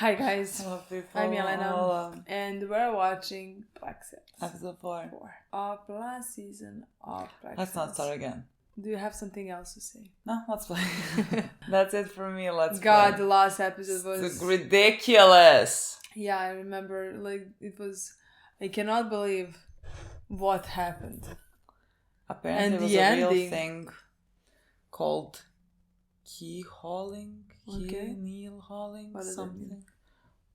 Hi guys, Hello people. I'm Milena, Hello. and we're watching Black Sabbath. Episode 4. Of last season of Black Let's not Sabbath. start again. Do you have something else to say? No, let's play. That's it for me. Let's God, play. the last episode was... It's ridiculous. Yeah, I remember, it was... I cannot believe what happened. Apparently And it was the a ending. real thing called keyholing? Okay. Kneel hauling? What does that Something. mean?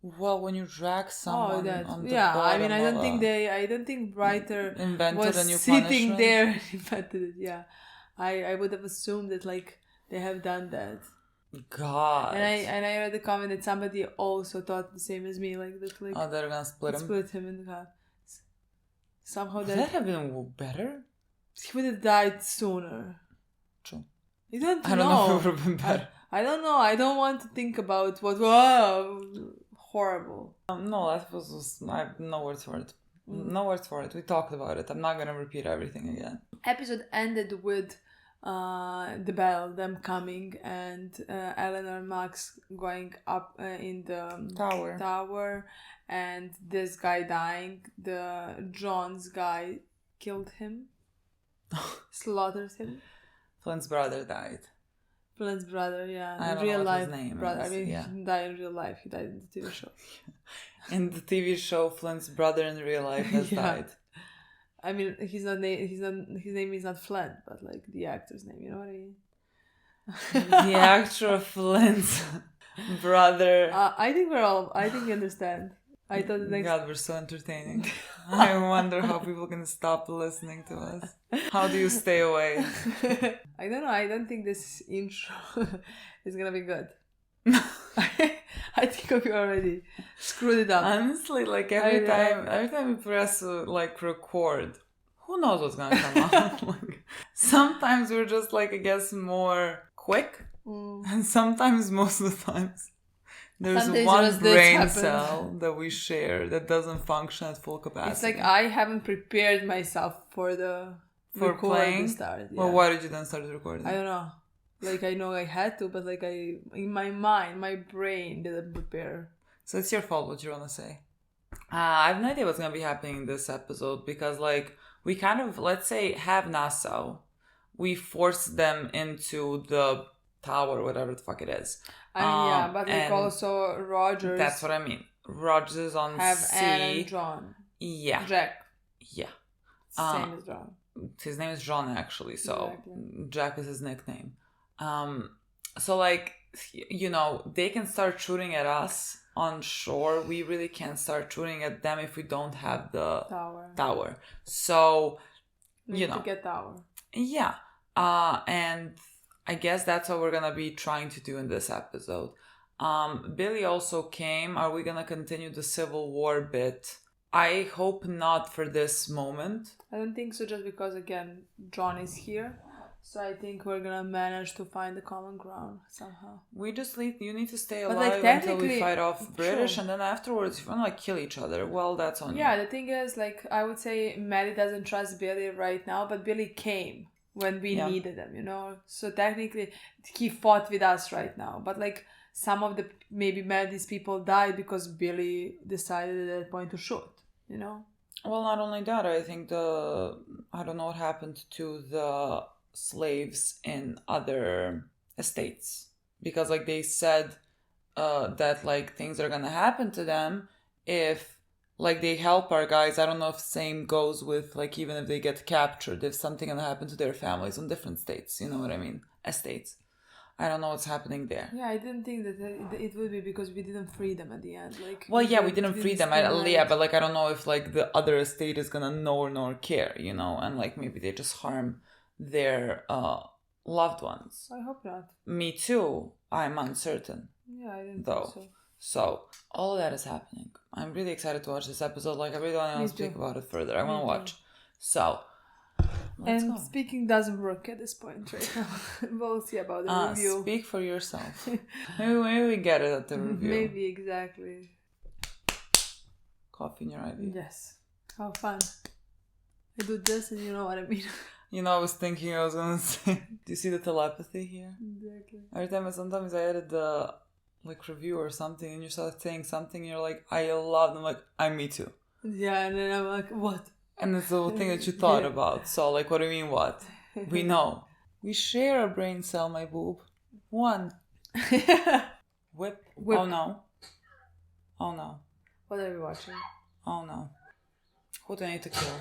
Well, when you drag someone on the yeah. I bottom mean, I of don't think writer invented was a new sitting punishment. there and invented it. Yeah, I would have assumed that they have done that. God. And I read the comment that somebody also thought the same as me, oh, they're gonna split him. Split him in half. Somehow Would that have been better? he would have died sooner. True. You don't I don't know if it would have been better. I don't know. I don't want to think about what. Whoa, horrible. No, that was I have no words for it. No words for it. We talked about it. I'm not gonna repeat everything again. Episode ended with the bell, them coming, and Eleanor and Max going up in the tower, and this guy dying. The John's guy killed him, slaughtered him. Flint's brother died. Flint's brother, yeah. I don't real know what life his name brother. is. I mean, yeah. he didn't die in real life. He died in the TV show. In the TV show, Flint's brother in real life has died. I mean, his name is not Flint, but the actor's name. You know what I mean? The actor Flint's brother. I think you understand. I thought the next... God, we're so entertaining. I wonder how people can stop listening to us. How do you stay away? I don't know. I don't think this intro is gonna be good. I think we already screwed it up. Honestly, every time we press record, who knows what's gonna come out? Sometimes we're just I guess more quick, and sometimes most of the times there's one brain cell that we share that doesn't function at full capacity. It's I haven't prepared myself for playing. Start. Yeah. Well, why did you then start recording? I don't know. I know I had to, but in my mind, my brain didn't prepare. So it's your fault. What you want to say? I have no idea what's gonna be happening in this episode because we kind of, let's say, have Nassau. We force them into the tower, whatever the fuck it is. I mean, but also Rogers. That's what I mean. Rogers is on have C. Anne and John. Yeah. Jack. Yeah. Same as John. His name is John, actually. So exactly. Jack is his nickname. So they can start shooting at us on shore. We really can't start shooting at them if we don't have the tower. So, we need to get tower. Yeah. And I guess that's what we're gonna be trying to do in this episode. Billy also came. Are we gonna continue the Civil War bit? I hope not for this moment. I don't think so, just because again John is here. So I think we're gonna manage to find the common ground somehow. You need to stay alive until we fight off British, true. And then afterwards, if you want to kill each other, well, that's on you. Yeah, the thing is, I would say Maddie doesn't trust Billy right now, but Billy came when we needed him, So technically, he fought with us right now. But some of maybe Maddie's people died because Billy decided at that point to shoot, Well, not only that, I think I don't know what happened to the slaves in other estates, because they said that things are gonna happen to them if they help our guys. I don't know if same goes with even if they get captured, if something gonna happen to their families on different states, you know what I mean, estates. I don't know what's happening there. Yeah, I didn't think that it would be because we didn't free them at the end. We didn't free them. But I don't know if the other estate is gonna know nor care, and maybe they just harm their loved ones. I hope not. Me too. I'm uncertain. Yeah, I didn't think so. So all of that is happening. I'm really excited to watch this episode. I really don't want to speak about it further. I want to watch. So let's go. Speaking doesn't work at this point right now. We'll see about the review. Speak for yourself. maybe we get it at the review. Maybe, exactly. Coffee in your IV. Yes. How fun. I do this and you know what I mean. I was thinking I was going to say, do you see the telepathy here? Exactly. Every time sometimes I edit the like review or something, and you start saying something, and you're like, I love them. Like, me too. Yeah, and then I'm like, what? And it's the thing that you thought about. So, like, what do you mean, what? We know. We share a brain cell, my boob. One. Whip. Oh no. Oh no. What are we watching? Oh no. Who do I need to kill?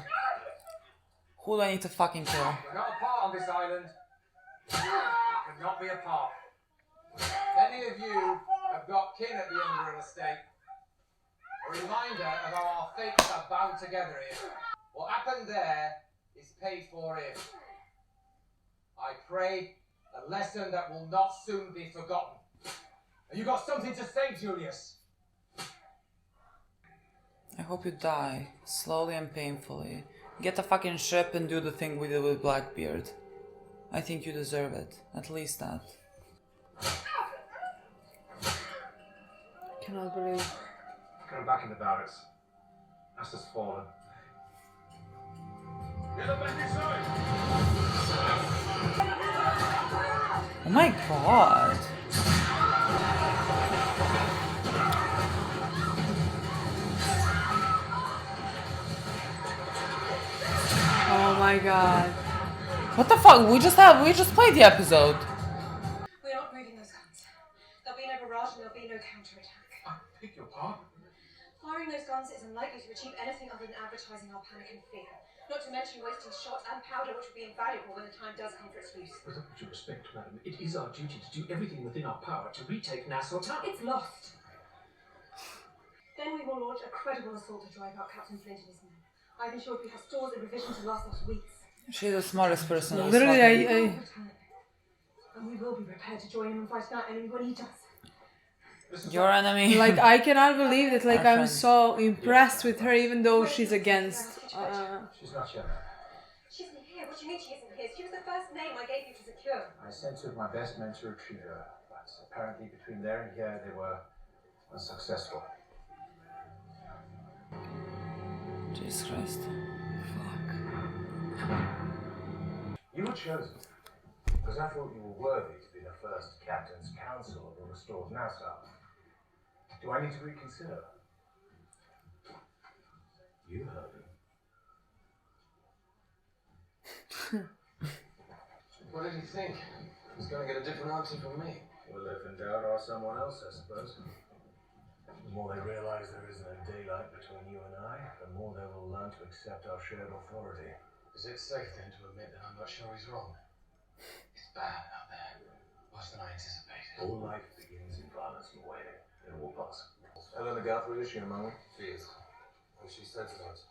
Who do I need to fucking kill? We're not apart on this island. We could not be apart. Many of you have got kin at the Underhill estate. A reminder of how our fates are bound together here. What happened there is paid for here. I pray a lesson that will not soon be forgotten. Have you got something to say, Julius? I hope you die, slowly and painfully. Get a fucking ship and do the thing we did with Blackbeard. I think you deserve it. At least that. Cannot believe. Go back in the barracks. That's just fallen. Get up back inside! Oh my god. Oh my god. What the fuck? We just played the episode. We're not moving those guns. There'll be no barrage and there'll be no counterattack. I beg your pardon. Firing those guns is unlikely to achieve anything other than advertising our panic and fear. Not to mention wasting shot and powder, which would be invaluable when the time does come for its use. With all due respect, madam, it is our duty to do everything within our power to retake Nassau Town. It's lost. Then we will launch a credible assault to drive out Captain Flint and his men. I've ensured we have stores and provisions to last us weeks. She's the smartest person. Literally, And we will be prepared to join him and fight our enemy when he does. Your enemy. like, I cannot believe that. Like, I'm so impressed with her, even though she's against. She's not here. She isn't here. What do you mean she isn't here? She was the first name I gave you to secure. I sent two of my best men to retrieve her, but apparently between there and here they were unsuccessful. Jesus Christ. Fuck. You were chosen because I thought you were worthy to be the first Captain's Council of the restored Nassau. Do I need to reconsider? You heard me. What did he think? He's going to get a different answer from me. Well, if in doubt, ask someone else, I suppose. The more they realize there isn't a daylight between you and I, the more they will learn to accept our shared authority. Is it safe then to admit that I'm not sure he's wrong? It's bad out there. Worse than I anticipated. All life begins in violence and waiting. It will pass. Helena Guthrie, is she among them? She is. And she said to us.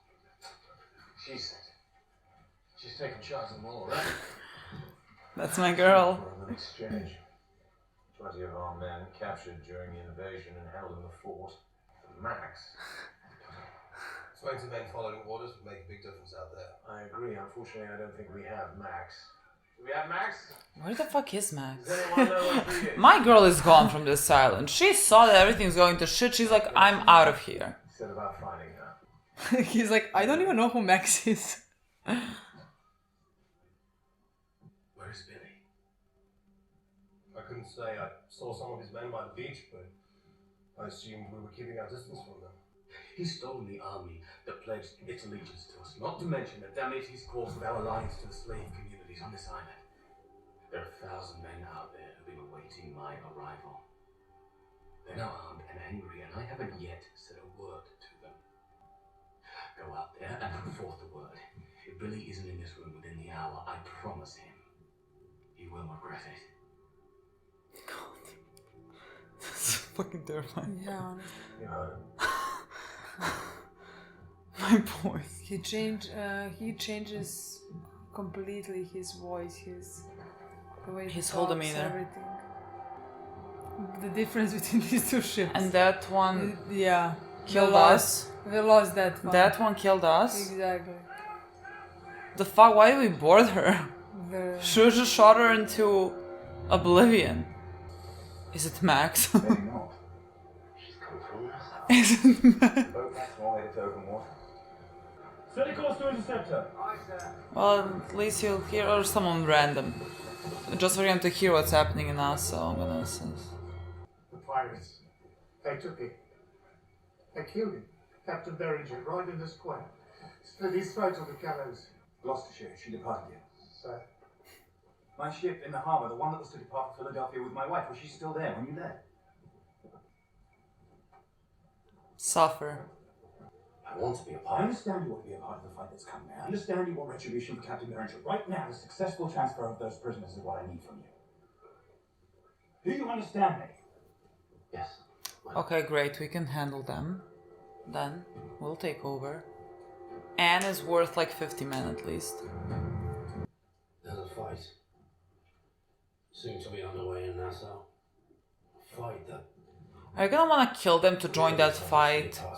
She said. She's taken charge of them all, right? That's my girl. An exchange. 20 of our men captured during the invasion and held in the fort. Max. 20 men following orders would make a big difference out there. I agree. Unfortunately, I don't think we have Max. Do we have Max? Where the fuck is Max? Does anyone know where he is? My girl is gone from this island. She saw that everything's going to shit. She's like, I'm out of here. He said about finding her. He's like, I don't even know who Max is. Where's Billy? I couldn't say. I saw some of his men by the beach, but I assumed we were keeping our distance from them. He stole the army that pledged its allegiance to us, not to mention the damage he's caused with our alliance to the slave communities on this island. There are 1,000 men out there who've been awaiting my arrival. They're now armed and angry, and I haven't yet said a word to them. Go out there and put forth the word. If Billy isn't in this room within the hour, I promise him, he will regret it. God. That's fucking terrifying. Yeah. You heard him. My boy. He changes completely his voice, the way His he whole talks, demeanor. everything. The difference between these two ships. And that one yeah. killed us. We lost that one. That one killed us. Exactly. The fuck? Why did we board her? Should've just shot her into oblivion. Is it Max? Maybe not. She's come from us. Is it Max? Boat back all headed to open water. Steady course to intercept her. Aye, sir. Well, at least you'll hear, or someone random. Just for him to hear what's happening in us, so I'm gonna... The fire pirates. They took it. They killed him. Captain Beringer, right in the square. Split his throat on the gallows. Gloucestershire, she departed yet? So, My ship in the harbour, the one that was to depart for Philadelphia with my wife, was she still there when you left? Suffer. I want to be a part. I understand you want to be a part of the fight that's coming. I understand you want retribution for Captain Beringer. Right now, the successful transfer of those prisoners is what I need from you. Do you understand me? Yes. Okay, great. We can handle them. Then we'll take over. Anne is worth like 50 men at least. There's a fight. Soon to be underway in Nassau. A fight that... Are you gonna wanna kill them to join that fight? A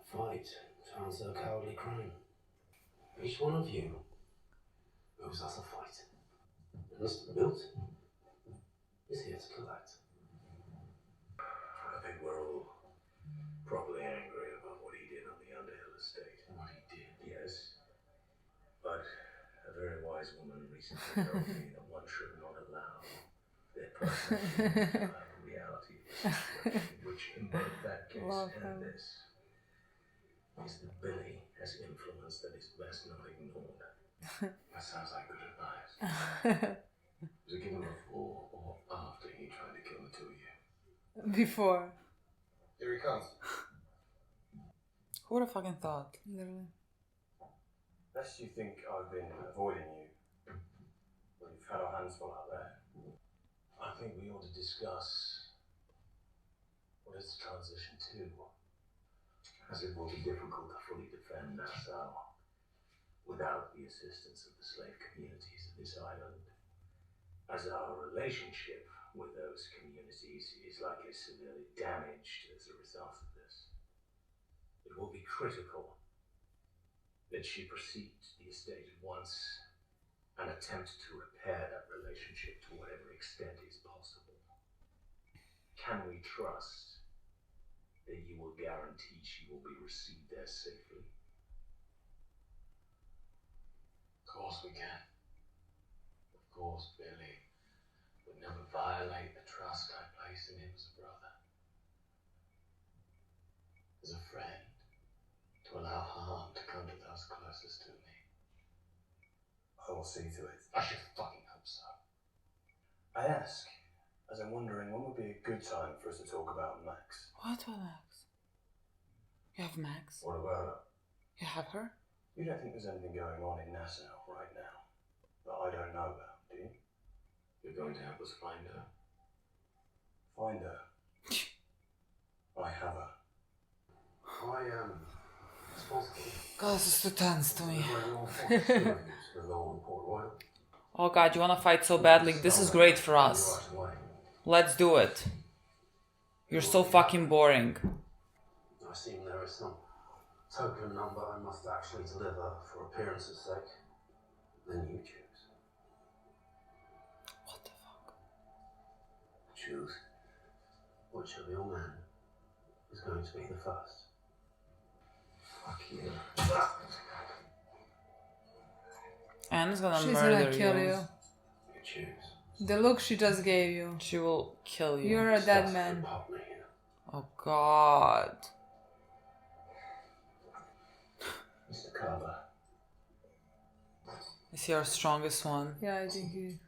fight to answer a cowardly crime. Each one of you owes us a fight. And Mr. Milt is here to collect. I think we're all probably angry about what he did on the Underhill estate. What he did? Yes. But a very wise woman recently told me that one should not allow their perception of reality, which in both that case and this is that Billy has influence that is best not ignored. That sounds like good advice. Was it given before or after he tried to kill the two of you? Before. Here he comes. Who would have fucking thought? Literally. Lest you think I've been avoiding you. We've had our hands full out there. I think we ought to discuss what is the transition to, as it will be difficult to fully defend Nassau without the assistance of the slave communities of this island, as our relationship with those communities is likely severely damaged as a result of this. It will be critical that she proceed to the estate at once and attempt to repair that relationship to whatever extent is possible. Can we trust that you will guarantee she will be received there safely? Of course we can. Of course, Billy would never violate the trust I placed in him as a brother. As a friend, to allow harm to come to those closest to me. I will see to it. I should fucking hope so. I ask, as I'm wondering when would be a good time for us to talk about Max. What about Max? You have Max? What about her? You have her? You don't think there's anything going on in Nassau right now that I don't know about, do you? You're going to help us find her. Find her. I have her. I am responsible. God, this is too tense to me. For Lola and Port Royal. Oh god, you wanna fight so badly? This is great for us. Let's do it. You're so fucking boring. I assume there is some token number I must actually deliver for appearance's sake. Then you choose. What the fuck? Choose which of your men is going to be the first. Fuck you. Anne's gonna She's murder gonna kill you. You choose. The look she just gave you. She will kill you. You're a dead man. Oh god. Mr. Carver. Is he our strongest one? Yeah, I think he...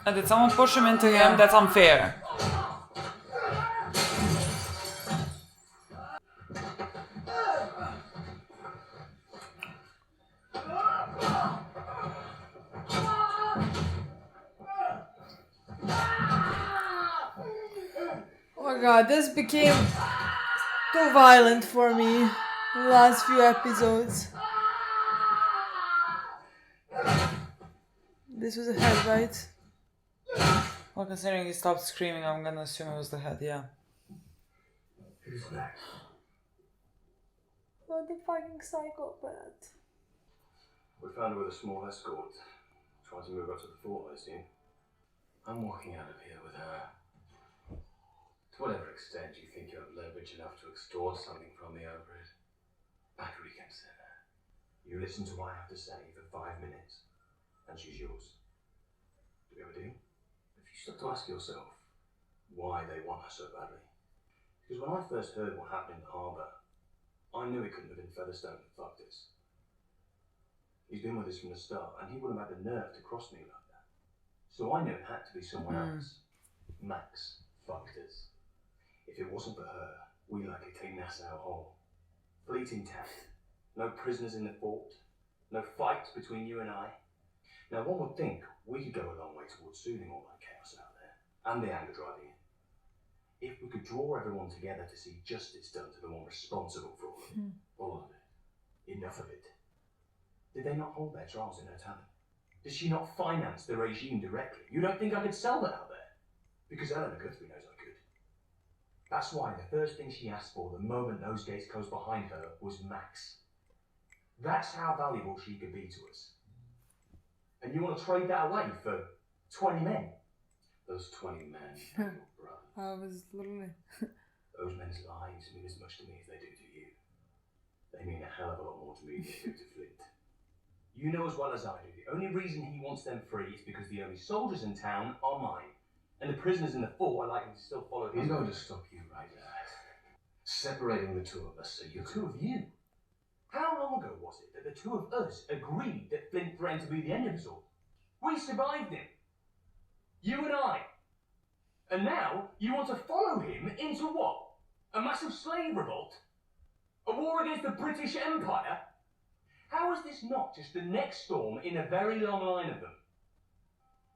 Did someone push him into him? That's unfair. Oh my god, this became too violent for me in the last few episodes. This was a head, right? Well, considering he stopped screaming, I'm gonna assume it was the head, yeah. Who's next? Oh, the fucking psychopath. We found her with a small escort. Trying to move up to the fort, I assume. I'm walking out of here with her. To whatever extent you think you have leverage enough to extort something from me over it, I'd reconsider. You listen to what I have to say for 5 minutes, and she's yours. Do we have a deal? If you start to ask yourself why they want her so badly. Because when I first heard what happened in the harbour, I knew it couldn't have been Featherstone that fucked us. He's been with us from the start, and he wouldn't have had the nerve to cross me like that. So I knew it had to be someone else. Max fucked us. If it wasn't for her, we likely take Nassau whole. Fleet intact. No prisoners in the fort. No fights between you and I. Now one would think we could go a long way towards soothing all that chaos out there, and the anger driving it. If we could draw everyone together to see justice done to the one responsible for all of it. All of it. Enough of it. Did they not hold their trials in her tavern? Does she not finance the regime directly? You don't think I could sell that out there? Because Eleanor Guthrie knows I could. That's why the first thing she asked for the moment those gates closed behind her was Max. That's how valuable she could be to us. And you want to trade that away for 20 men? Those 20 men are your brothers. I was literally... Those men's lives mean as much to me as they do to you. They mean a hell of a lot more to me than they do to Flint. You know as well as I do, the only reason he wants them free is because the only soldiers in town are mine. And the prisoners in the fort are likely to still follow his... I'm going to stop you right there. Separating the two of us so you The two of you? How long ago was it that the two of us agreed that Flint threatened to be the end of us all? We survived him. You and I. And now you want to follow him into what? A massive slave revolt? A war against the British Empire? How is this not just the next storm in a very long line of them?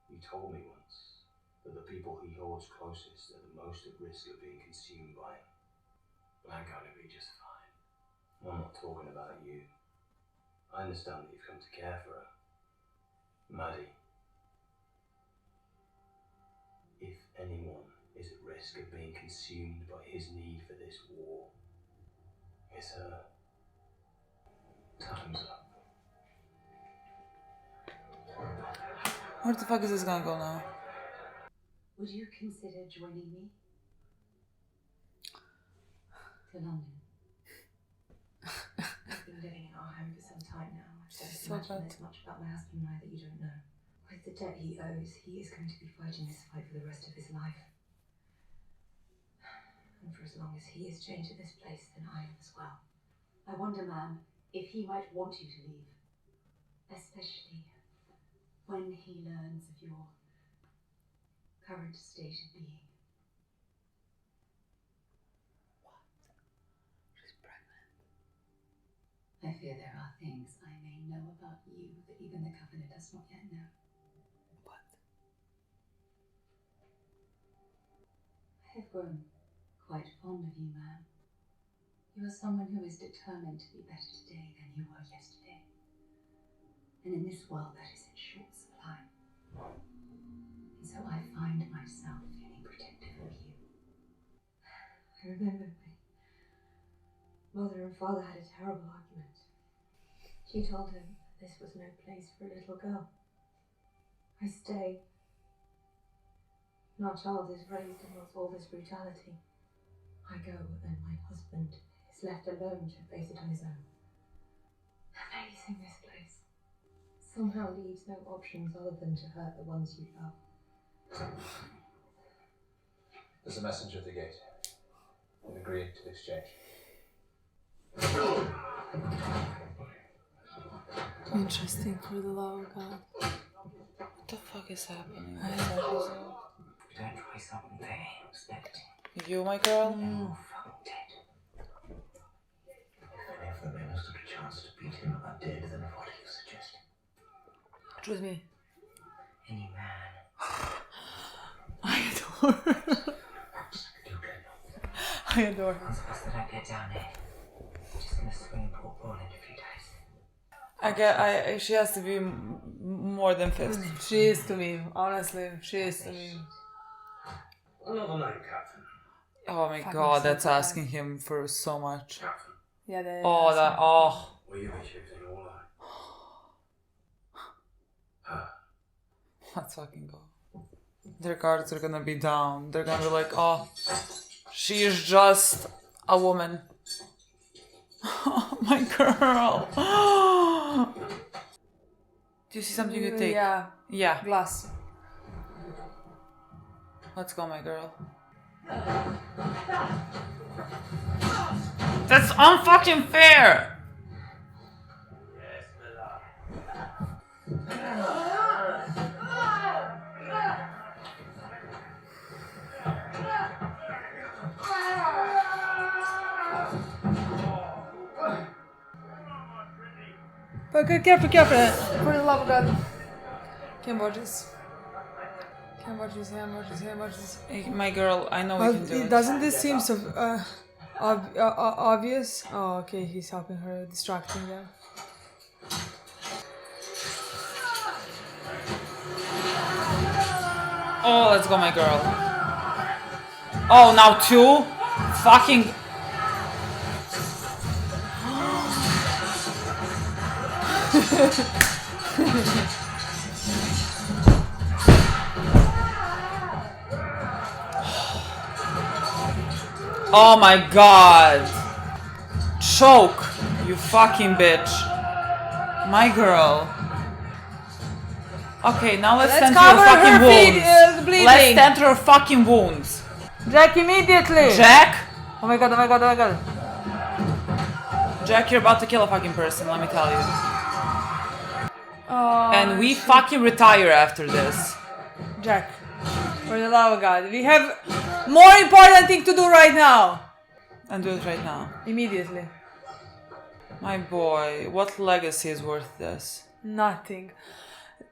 You told me once that the people he holds closest are the most at risk of being consumed by him. But I'm going to be just fine. I'm not talking about you. I understand that you've come to care for her. Maddie. If anyone is at risk of being consumed by his need for this war, it's her. Time's up. Where the fuck is this gonna go now? Would you consider joining me to London? I've been living in our home for some time now. I don't So imagine bad. there's much about my husband and I that you don't know. With the debt he owes, he is going to be fighting this fight for the rest of his life. And for as long as he is chained to this place, then I am as well. I wonder, ma'am, if he might want you to leave, especially when he learns of your current state of being. What? She's pregnant. I fear there are things I may know about you that even the Covenant does not yet know. What? I have grown quite fond of you, ma'am. You are someone who is determined to be better today than you were yesterday. And in this world, that is in short supply. And so I find myself feeling protective of you. I remember my mother and father had a terrible argument. She told him this was no place for a little girl. I stay. And our child is raised amongst all this brutality. I go and my husband is left alone to face it on his own. Amazing, this place. Somehow leaves no options other than to hurt the ones you love. There's a messenger at the gate. We've agreed to exchange. Interesting, for the love of God. What the fuck is happening? I don't know. Don't try something they ain't expecting. You, my girl? They're all fucking dead. If any of the men stood a chance to beat him are dead, then what do you suggest? Choose me. Any man. I adore her. I adore her. Once of us that don't get down there, I'm just gonna swing and port ball in a few days. She has to be more than 50. She is to me, honestly. She is to me. Another name, Captain. Oh my Fucking god, that's so bad. asking him for so much. Captain. Yeah, they. Oh, that. Oh. Will you be choosing all I? Let's fucking go. Their guards are gonna be down. They're gonna be like, oh. She is just a woman. Oh, my girl. Do you see something you take? Yeah. Yeah. Glass. Let's go, my girl. That's unfucking fair! Yes, milena. But careful. For the love of God. Can't watch this. Hey, my girl, I know we can do it. Doesn't this seem so obvious? Oh, okay, he's helping her, distracting them. Oh, let's go, my girl. Oh, now 2? Fucking... Oh my god. Choke, you fucking bitch. My girl. Okay, now let's tend to her fucking wounds. Let's tend to her fucking wounds. Jack, immediately! Jack? Oh my god. Jack, you're about to kill a fucking person, let me tell you. Oh, And we fucking retire after this. Jack, for the love of God, we have more important thing to do right now. And do it right now. Immediately. My boy, what legacy is worth this? Nothing.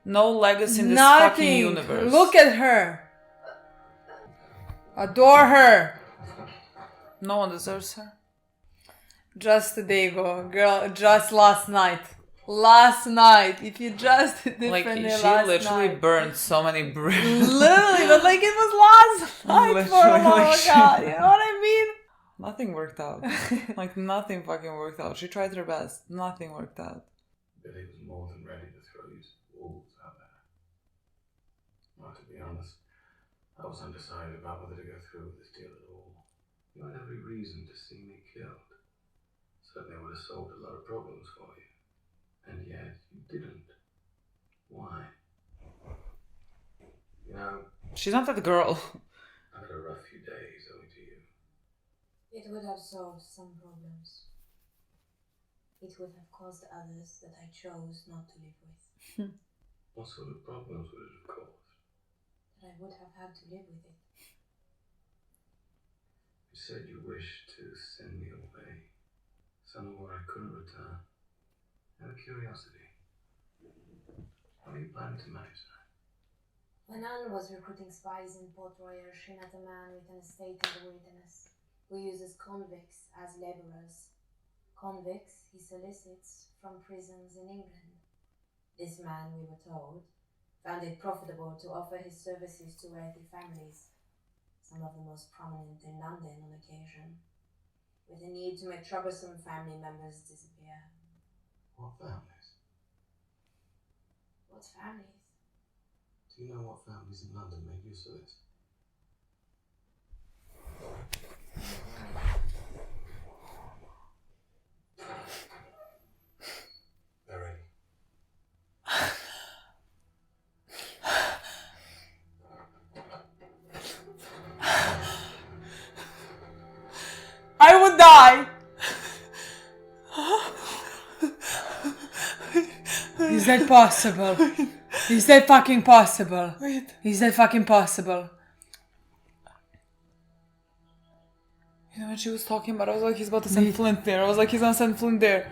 No legacy in this fucking universe. Look at her. Adore her. No one deserves her. Just a day ago, girl. Just last night. If you just differently Like, she last literally night. burned so many bridges. Literally, but like it was last night for the love of God. You know what I mean? Nothing worked out. Like, nothing fucking worked out. She tried her best. Nothing worked out. Billy was more than ready to throw you to the wolves out there. Well, to be honest, I was undecided about whether to go through with this deal at all. You had every reason to see me killed. Certainly would have solved a lot of problems for you. And yet, you didn't. Why? You know, She's not that girl. I've had a rough few days owing to you. It would have solved some problems. It would have caused others that I chose not to live with. What sort of problems would it have caused? That I would have had to live with it. You said you wished to send me away, somewhere where I couldn't return. Out of curiosity, how are you planning to manage that? When Anne was recruiting spies in Port Royal, she met a man with an estate in the wilderness who uses convicts as laborers. Convicts he solicits from prisons in England. This man, we were told, found it profitable to offer his services to wealthy families, some of the most prominent in London on occasion, with a need to make troublesome family members disappear. What families? What families? Do you know what families in London made use of this? They're ready. I would die. Is that possible? Is that fucking possible? Wait. Is that fucking possible? You know what she was talking about? I was like, he's about to send Flint there. I was like, he's gonna send Flint there.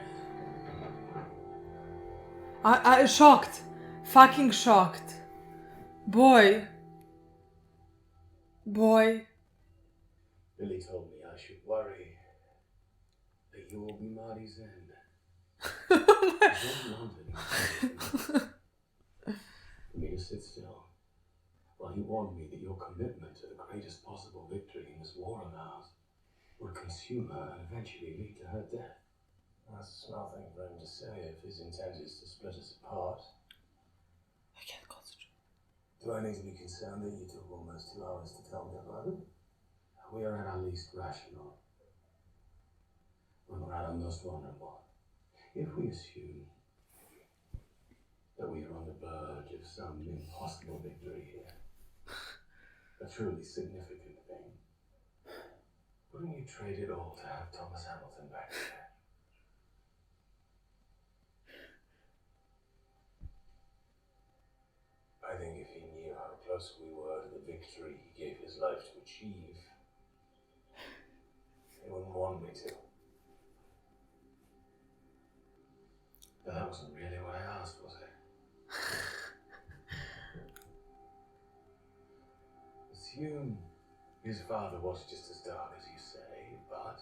I shocked. Fucking shocked. Boy. Billy told me I should worry that you will be Marty's end. He's in London. For me to sit still while he warned me that your commitment to the greatest possible victory in this war of ours would consume her and eventually lead to her death. That's a smart thing for him to say if his intent is to split us apart. I can't concentrate. Do I need to be concerned that you took almost 2 hours to tell me about it? We are at our least rational when we're at our most vulnerable. If we assume that we are on the verge of some impossible victory here, a truly significant thing, wouldn't you trade it all to have Thomas Hamilton back there? I think if he knew how close we were to the victory he gave his life to achieve, he wouldn't want me to. But that wasn't really what I asked, was it? Assume his father was just as dark as you say, but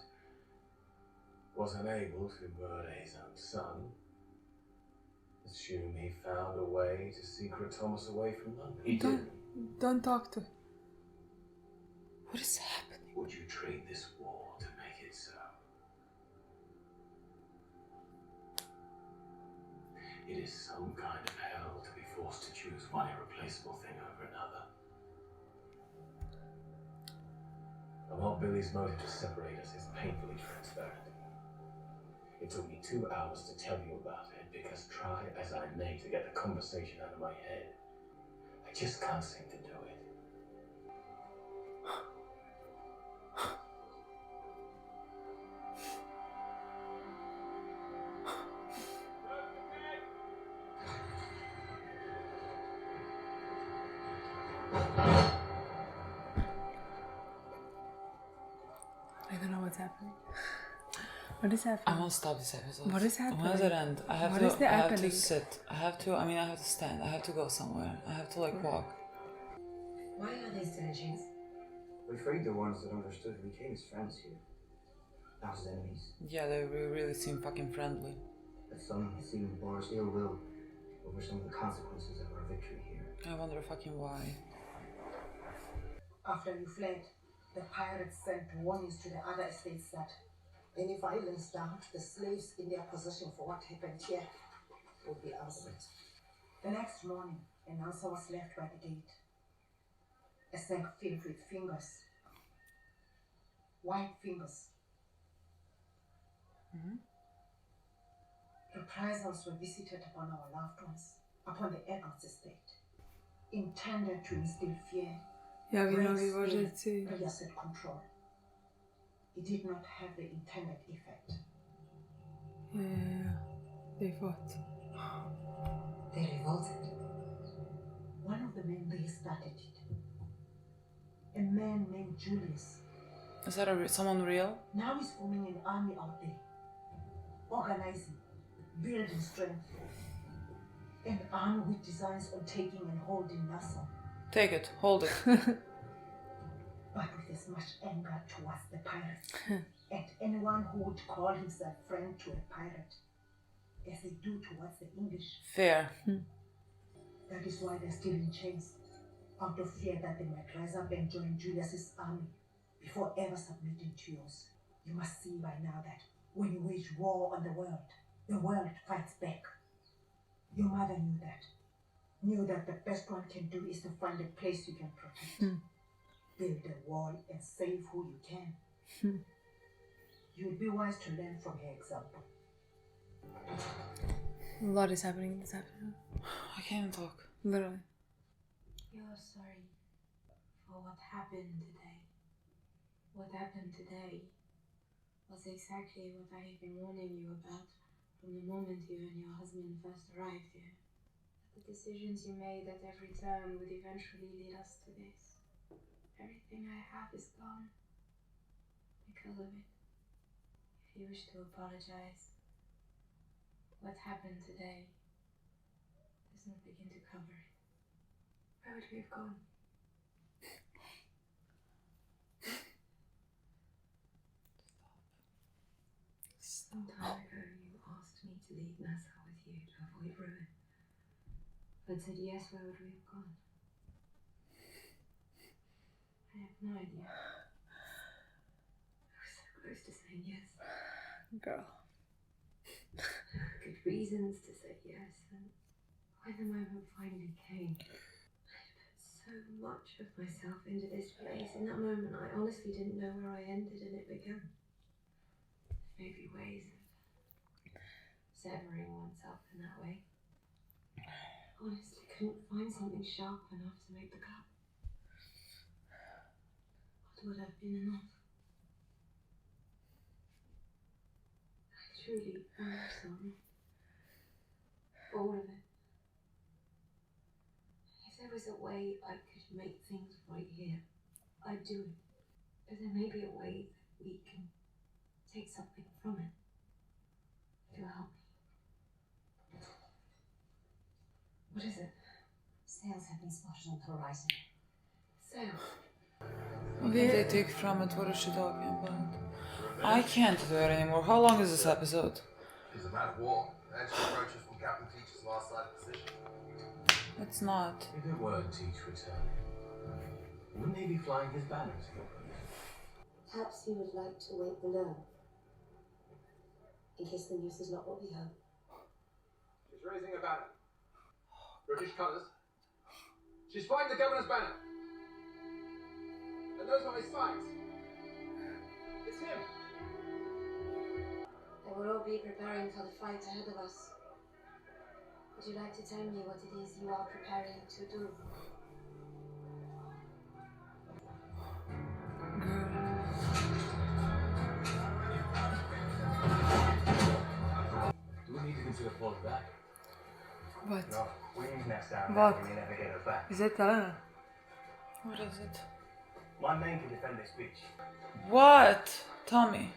was unable to murder his own son. Assume he found a way to secret Thomas away from London. He did. Don't talk to. What is happening? Would you trade this war to make it so? It is some kind of hell to be forced to choose one irreplaceable thing over another. And while Billy's motive to separate us is painfully transparent, it took me 2 hours to tell you about it because try as I may to get the conversation out of my head, I just can't seem to do it. I don't know what's happening. What is happening? I won't stop this episode. What is happening? When does it end? I have to sit. I have to stand. I have to go somewhere. I have to walk. Why are they still in chains? We freed the ones that understood. We became his friends here. Not his enemies. Yeah, they really seem fucking friendly. But some seem bore us ill will over some of the consequences of our victory here. I wonder fucking why. After you fled, the pirates sent warnings to the other estates that any violence done to the slaves in their possession for what happened here would be answered. The next morning, an answer was left by the gate. A sack filled with fingers. White fingers. Mm-hmm. Reprisals were visited upon our loved ones, upon the Edwards estate, intended to instill fear. Ja, wie man wyłożyć ci. Reasset control. It did not have the intended effect. Yeah, they fought. They revolted. One of the men they started it. A man named Julius. Is that someone real? Now he's forming an army out there. Organizing, building strength. An army with designs on taking and holding Nassau. Take it, hold it. But with as much anger towards the pirates and anyone who would call himself friend to a pirate as they do towards the English. Fair. That is why they're still in chains, out of fear that they might rise up and join Julius's army before ever submitting to yours. You must see by now that when you wage war on the world fights back. Your mother knew that the best one can do is to find a place you can protect. Build a wall and save who you can. You would be wise to learn from her example. A lot is happening in this episode. I can't talk. Literally. You're sorry for what happened today. What happened today was exactly what I have been warning you about from the moment you and your husband first arrived here. The decisions you made at every turn would eventually lead us to this. Everything I have is gone because of it. If you wish to apologize, what happened today does not begin to cover it. Where would we have gone? Some time ago you asked me to leave Nassau with you to avoid ruin. But said yes, where would we have gone? I have no idea. I was so close to saying yes. Girl. Good reasons to say yes, and when the moment finally came, I put so much of myself into this place. In that moment, I honestly didn't know where I ended and it began. Maybe ways of severing oneself in that way. I honestly couldn't find something sharp enough to make the cut. What would have been enough? I truly am sorry. All of it. If there was a way I could make things right here, I'd do it. But there may be a way that we can take something from it to help me. What is it? Sails have been spotted on the horizon. Sails? What can they take from it? What is she talking about? I can't do it anymore. How long is this episode? It's a man of war. Actually approaches from Captain Teach's last sighted position. It's not. If it were Teach returning, wouldn't he be flying his banners? Perhaps you would like to wait below, in case the news is not what we hope. She's raising a banner. British colours. She's flying the governor's banner. And those are his flags. It's him. They will all be preparing for the fight ahead of us. Would you like to tell me what it is you are preparing to do? Do we need to consider falling back? What? No, we need next down. What? We may never get her back. Is that Elena? What is it? My men can defend this beach. What? Tell me.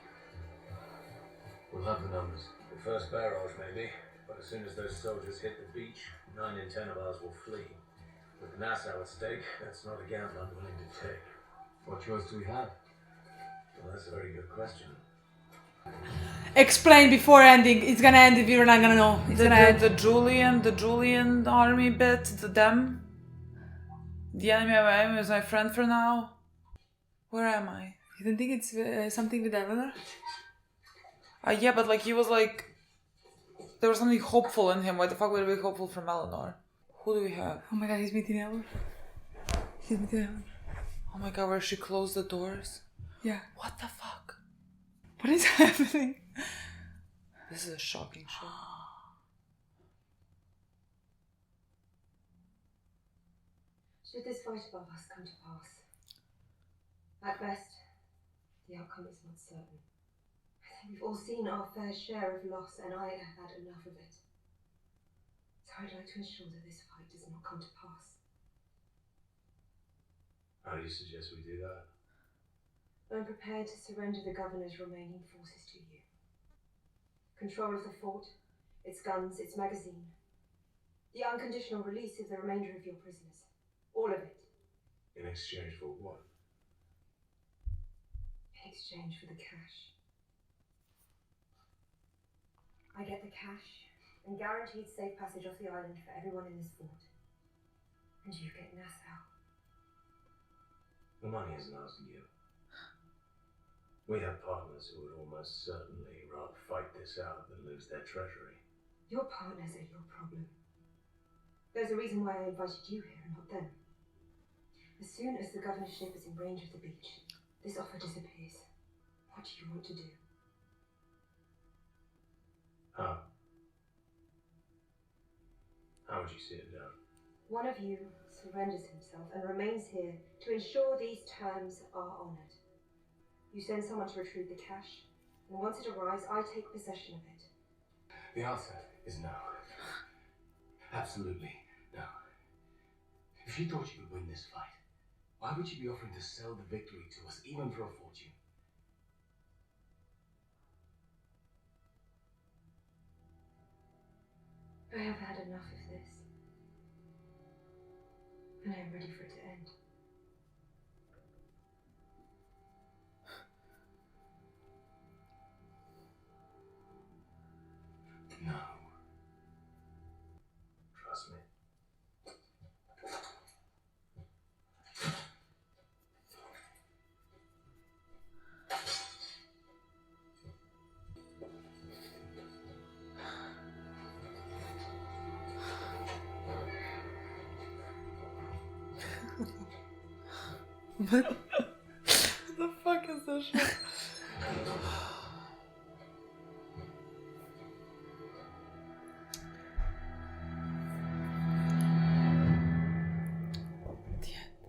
We'll have the numbers. The first barrage, maybe. But as soon as those soldiers hit the beach, 9 in 10 of ours will flee. With Nassau at stake, that's not a gamble I'm willing to take. What choice do we have? Well, that's a very good question. Explain before ending. It's gonna end if you're not gonna know. It's gonna end. The Julian army bit, them. The enemy of my enemy is my friend for now. Where am I? You don't think it's something with Eleanor? Yeah, but like he was like, there was something hopeful in him. Why the fuck would it be hopeful from Eleanor? Who do we have? Oh my god, he's meeting Eleanor. He's meeting Eleanor. Oh my god, where she closed the doors? Yeah. What the fuck? What is happening? This is a shocking show. Should this fight above us come to pass, at best, the outcome is not certain. I think we've all seen our fair share of loss, and I have had enough of it. So I'd like to ensure that this fight does not come to pass. How do you suggest we do that? I'm prepared to surrender the governor's remaining forces to you. Control of the fort, its guns, its magazine. The unconditional release of the remainder of your prisoners. All of it. In exchange for what? In exchange for the cash. I get the cash and guaranteed safe passage off the island for everyone in this fort. And you get Nassau. The money isn't ours to give. We have partners who would almost certainly rather fight this out than lose their treasury. Your partners are your problem. There's a reason why I invited you here and not them. As soon as the governor's ship is in range of the beach, this offer disappears. What do you want to do? How? How would you see it done? One of you surrenders himself and remains here to ensure these terms are honoured. You send someone to retrieve the cash, and once it arrives, I take possession of it. The answer is no. Absolutely no. If she thought she would win this fight, why would she be offering to sell the victory to us, even for a fortune? I have had enough of this, and I am ready for it to end. No. Trust me. What the fuck is this shit?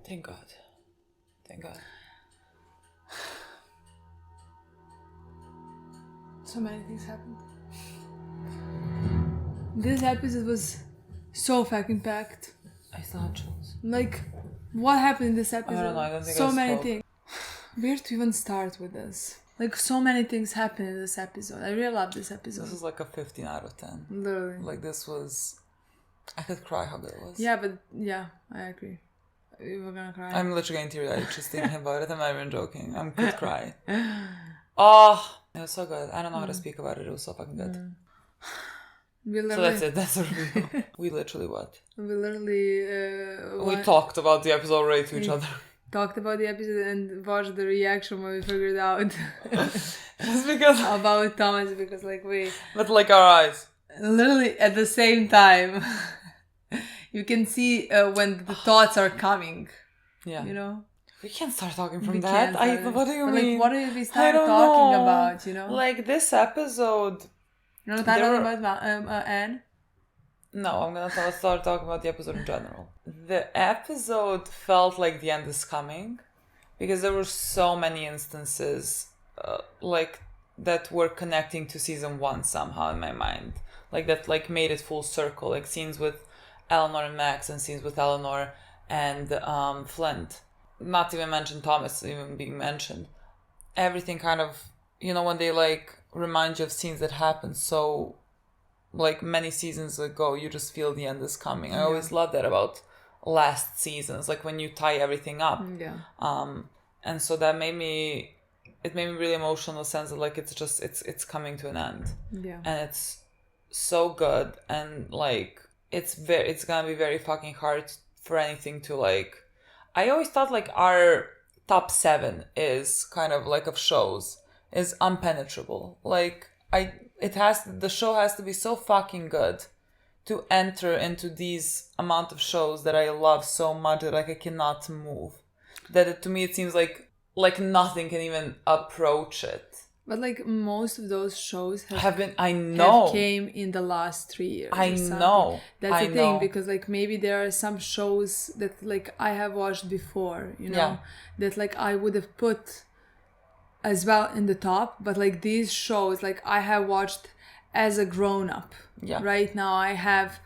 Thank God. Thank God. So many things happened. This episode was so fucking packed. I still have chills. Like, what happened in this episode? I don't know, I don't think so I many spoke. things. Where to even start with this? Like, so many things happened in this episode. I really love this episode. This is like a 15 out of 10. Literally. Like, this was... I could cry how good it was. Yeah, but yeah, I agree. We were gonna cry. I'm literally getting teary-eyed just thinking about it. I'm not even joking. I could cry. Oh, it was so good. I don't know how to speak about it. It was so fucking good. So that's it. That's a review. We literally what? We literally... we talked about the episode already to each other. Talked about the episode and watched the reaction when we figured out just because about Thomas, because like we... But like our eyes. Literally at the same time. You can see when the thoughts are coming. Yeah. You know? We can't start talking from that. What do you but mean? Like, what do we start talking about, you know? Like, this episode... You're not talking about Anne? No, I'm gonna start talking about the episode in general. The episode felt like the end is coming. Because there were so many instances, like, that were connecting to season 1 somehow in my mind. Like, that, like, made it full circle. Like, scenes with Eleanor and Max and scenes with Eleanor and Flint. Not even mention Thomas even being mentioned. Everything kind of, you know, when they like remind you of scenes that happened so like many seasons ago, you just feel the end is coming. I always love that about last seasons, like when you tie everything up. And so that made me really emotional in the sense that like it's coming to an end. And it's so good, and like it's gonna be very fucking hard for anything to like... I always thought like our top 7 is kind of like of shows is unpenetrable. Like the show has to be so fucking good to enter into these amount of shows that I love so much that like I cannot move. To me it seems like nothing can even approach it. But like most of those shows have came in the last 3 years. I know. That's the thing, because like maybe there are some shows that like I have watched before, you know, that like I would have put as well in the top, but like these shows like I have watched as a grown up. Right now I have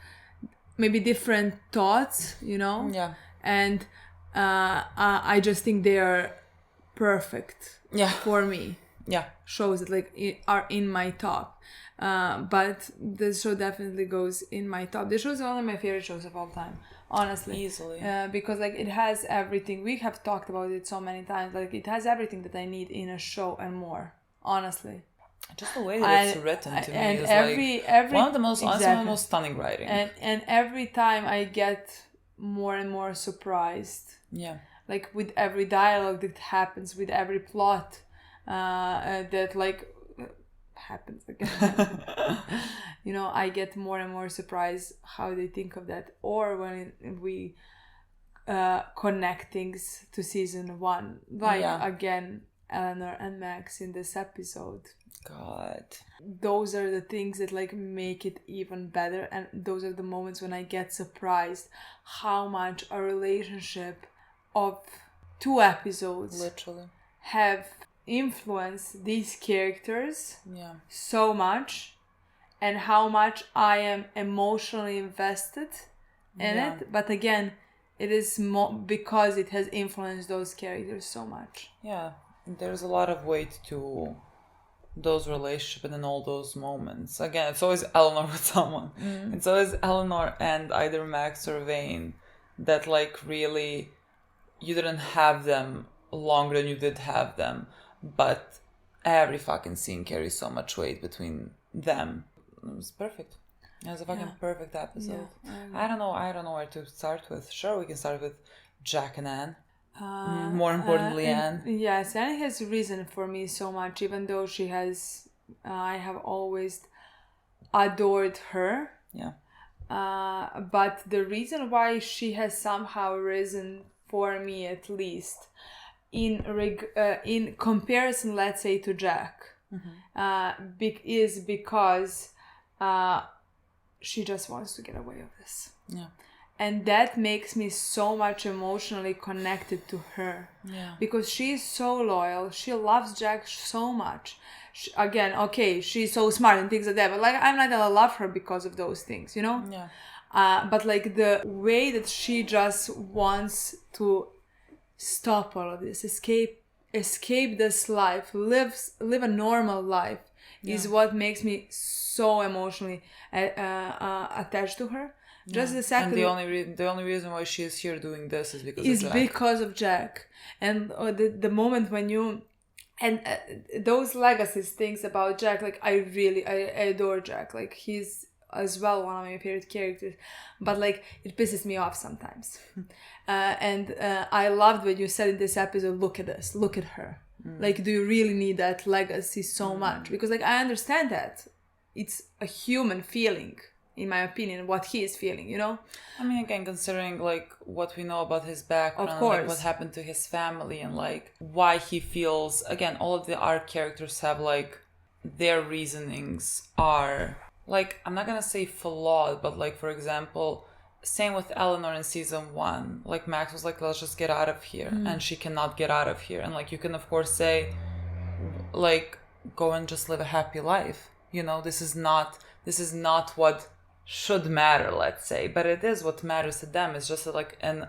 maybe different thoughts, you know. And I just think they are perfect for me. Shows that like are in my top, but this show definitely goes in my top. This show is one of my favorite shows of all time, honestly, easily, because like it has everything. We have talked about it so many times. Like it has everything that I need in a show and more, honestly. Just the way that it's written to me is every one of the most honestly, one of the most stunning writing, and every time I get more and more surprised, like with every dialogue that happens, with every plot that like happens again. You know, I get more and more surprised how they think of that, or when we connect things to season 1, like again Eleanor and Max in this episode. God, those are the things that like make it even better, and those are the moments when I get surprised how much a relationship of 2 episodes literally have influence these characters so much, and how much I am emotionally invested in it. But again, it is because it has influenced those characters so much. There's a lot of weight to those relationships and in all those moments. Again, it's always Eleanor with someone. It's always Eleanor and either Max or Vane that like really you didn't have them longer than you did have them. But every fucking scene carries so much weight between them. It was perfect. It was a fucking perfect episode. I don't know where to start with. Sure, we can start with Jack and Anne. More importantly, Anne. Yes, Anne has risen for me so much, even though she has... I have always adored her. But the reason why she has somehow risen for me at least, in comparison, let's say, to Jack, is because she just wants to get away with this. Yeah. And that makes me so much emotionally connected to her. Yeah. Because she's so loyal. She loves Jack so much. She's so smart and things like that. But like, I'm not gonna love her because of those things, you know? Yeah. But like the way that she just wants to stop all of this, escape this life, live a normal life, is what makes me so emotionally attached to her. Just the second, and the only reason why she is here doing this is because of Jack. And the moment when you those legacies things about Jack, like I adore Jack. Like he's as well one of my favorite characters, but like it pisses me off sometimes. And I loved what you said in this episode. Look at this. Look at her. Like, do you really need that legacy so much? Because like I understand that it's a human feeling, in my opinion, what he is feeling, you know? I mean, again, considering like what we know about his background, of course, like what happened to his family, and like why he feels, again, all of our characters have like their reasonings are like, I'm not gonna say flawed, but like, for example, same with Eleanor in season 1, like Max was like, let's just get out of here, and she cannot get out of here. And like, you can of course say like, go and just live a happy life, you know, this is not what should matter, let's say, but it is what matters to them. It's just like an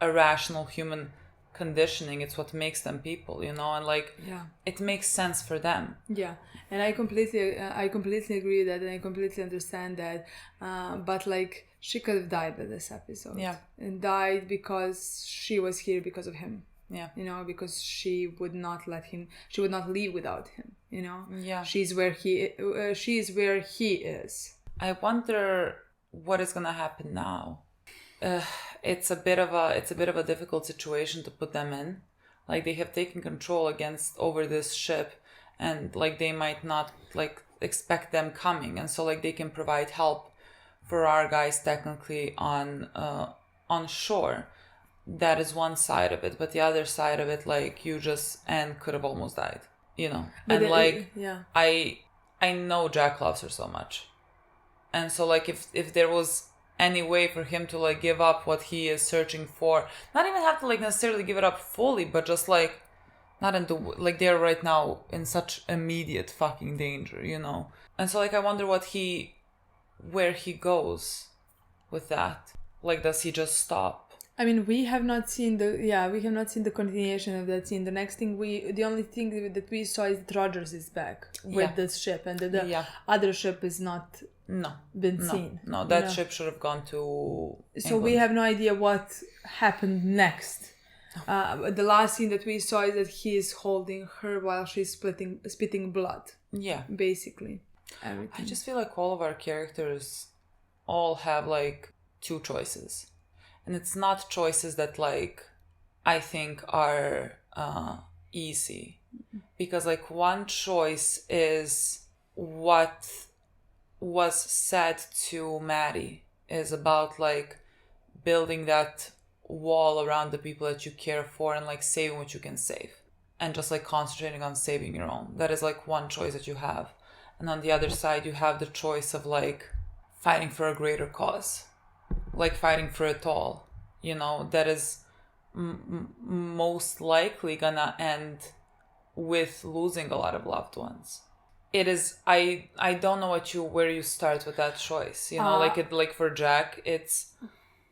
irrational human conditioning. It's what makes them people, you know, and like it makes sense for them. Yeah, and I completely agree with that, and I completely understand that. But like, she could have died by this episode. Yeah, and died because she was here because of him. Yeah, you know, because she would not leave without him. You know. Yeah, she's where he is. I wonder what is gonna happen now. It's a bit of a difficult situation to put them in. Like, they have taken control over this ship, and like they might not like expect them coming, and so like they can provide help for our guys technically on shore. That is one side of it, but the other side of it, like, Anne could have almost died, you know. But I know Jack loves her so much, and so like if there was any way for him to like give up what he is searching for, not even have to like necessarily give it up fully, but just like not into like they're right now in such immediate fucking danger, you know. And so like I wonder where he goes with that. Like, does he just stop? I mean, we have not seen the continuation of that scene. The next thing the only thing that we saw is that Rogers is back with this ship, and the other ship is not seen. No, that ship should have gone to England. So we have no idea what happened next. The last scene that we saw is that he is holding her while she's spitting blood. Yeah, basically everything. I just feel like all of our characters all have like two choices. And it's not choices that, like, I think are easy. Because, like, one choice is what was said to Maddie is about, like, building that wall around the people that you care for and, like, saving what you can save. And just, like, concentrating on saving your own. That is, like, one choice that you have. And on the other side, you have the choice of, like, fighting for a greater cause. Like fighting for it all, you know, that is most likely gonna end with losing a lot of loved ones. It is, I don't know where you start with that choice, you know, like for Jack, it's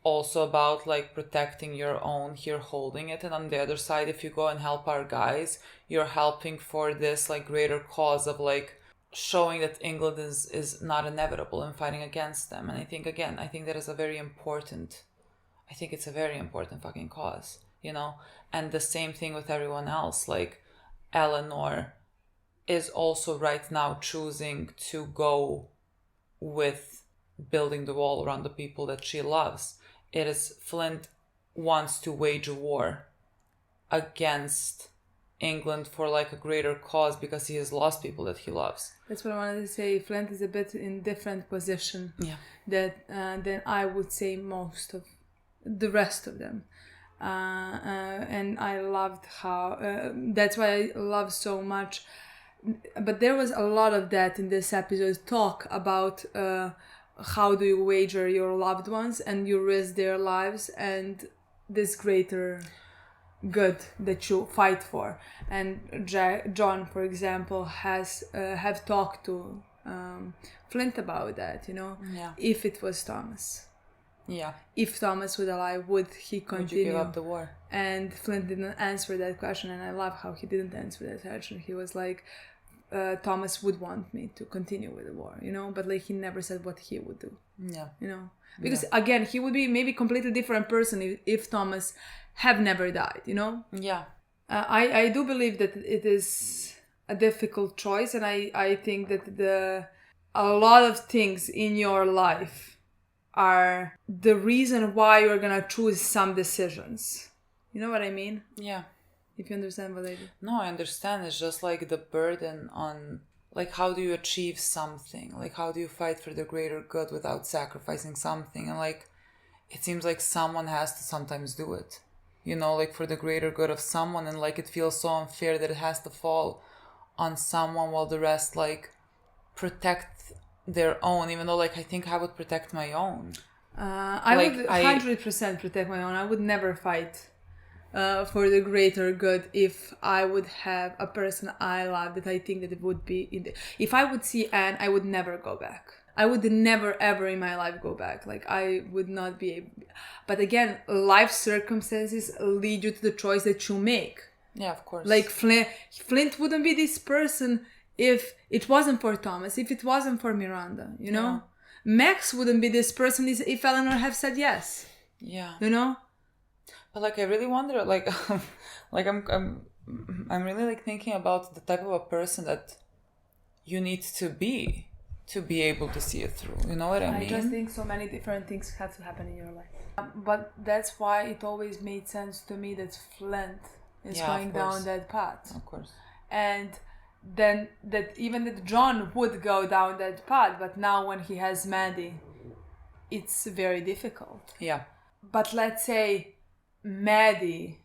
also about like protecting your own here, holding it. And on the other side, if you go and help our guys, you're helping for this like greater cause of like showing that England is not inevitable and fighting against them. And I think that is a very important fucking cause, you know. And the same thing with everyone else. Like, Eleanor is also right now choosing to go with building the wall around the people that she loves. It is Flint wants to wage a war against England for like a greater cause because he has lost people that he loves. That's what I wanted to say. Flint is a bit in different position than I would say most of the rest of them. and I loved how that's why I love so much. But there was a lot of that in this episode, talk about how do you wager your loved ones and you risk their lives and this greater good that you fight for. And John, for example, has have talked to Flint about that, you know. Yeah. If it was Thomas. Yeah. If Thomas was alive, would he continue? Would you give up the war? And Flint didn't answer that question, and I love how he didn't answer that question. He was like, Thomas would want me to continue with the war, you know, but like he never said what he would do. Yeah. You know, because again, he would be maybe completely different person if Thomas have never died, you know. Yeah. I do believe that it is a difficult choice, and I think that a lot of things in your life are the reason why you're gonna choose some decisions. You know what I mean? Yeah. If you understand what I do. No, I understand. It's just like the burden on, like, how do you achieve something? Like, how do you fight for the greater good without sacrificing something? And like, it seems like someone has to sometimes do it, you know, like for the greater good of someone. And like, it feels so unfair that it has to fall on someone while the rest like protect their own, even though like I think I would protect my own. I would 100% protect my own. I would never fight for the greater good if I would have a person I love that I think that it would be if I would see Anne, I would never go back. I would never ever in my life go back. Like I would not be able. But again, life circumstances lead you to the choice that you make. Yeah, of course. Like Flint wouldn't be this person if it wasn't for Thomas, if it wasn't for Miranda, you know? Yeah. Max wouldn't be this person if Eleanor have said yes. Yeah. You know? But like I really wonder, like like I'm really like thinking about the type of a person that you need to be able to see it through. You know what I mean? I just think so many different things have to happen in your life. But that's why it always made sense to me that Flint is going down that path. Of course. And then that John would go down that path, but now when he has Maddie, it's very difficult. Yeah. But let's say Maddie,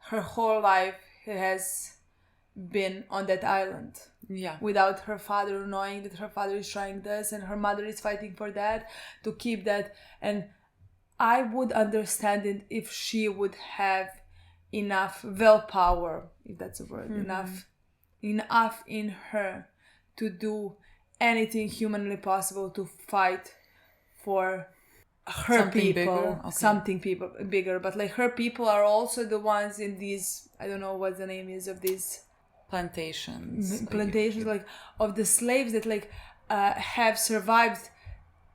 her whole life has been on that island. Yeah. Without her father knowing that her father is trying this and her mother is fighting for that, to keep that. And I would understand it if she would have enough willpower, if that's a word, enough in her to do anything humanly possible to fight for her something people, something bigger. But like her people are also the ones in these, I don't know what the name is of these plantations, like of the slaves that like have survived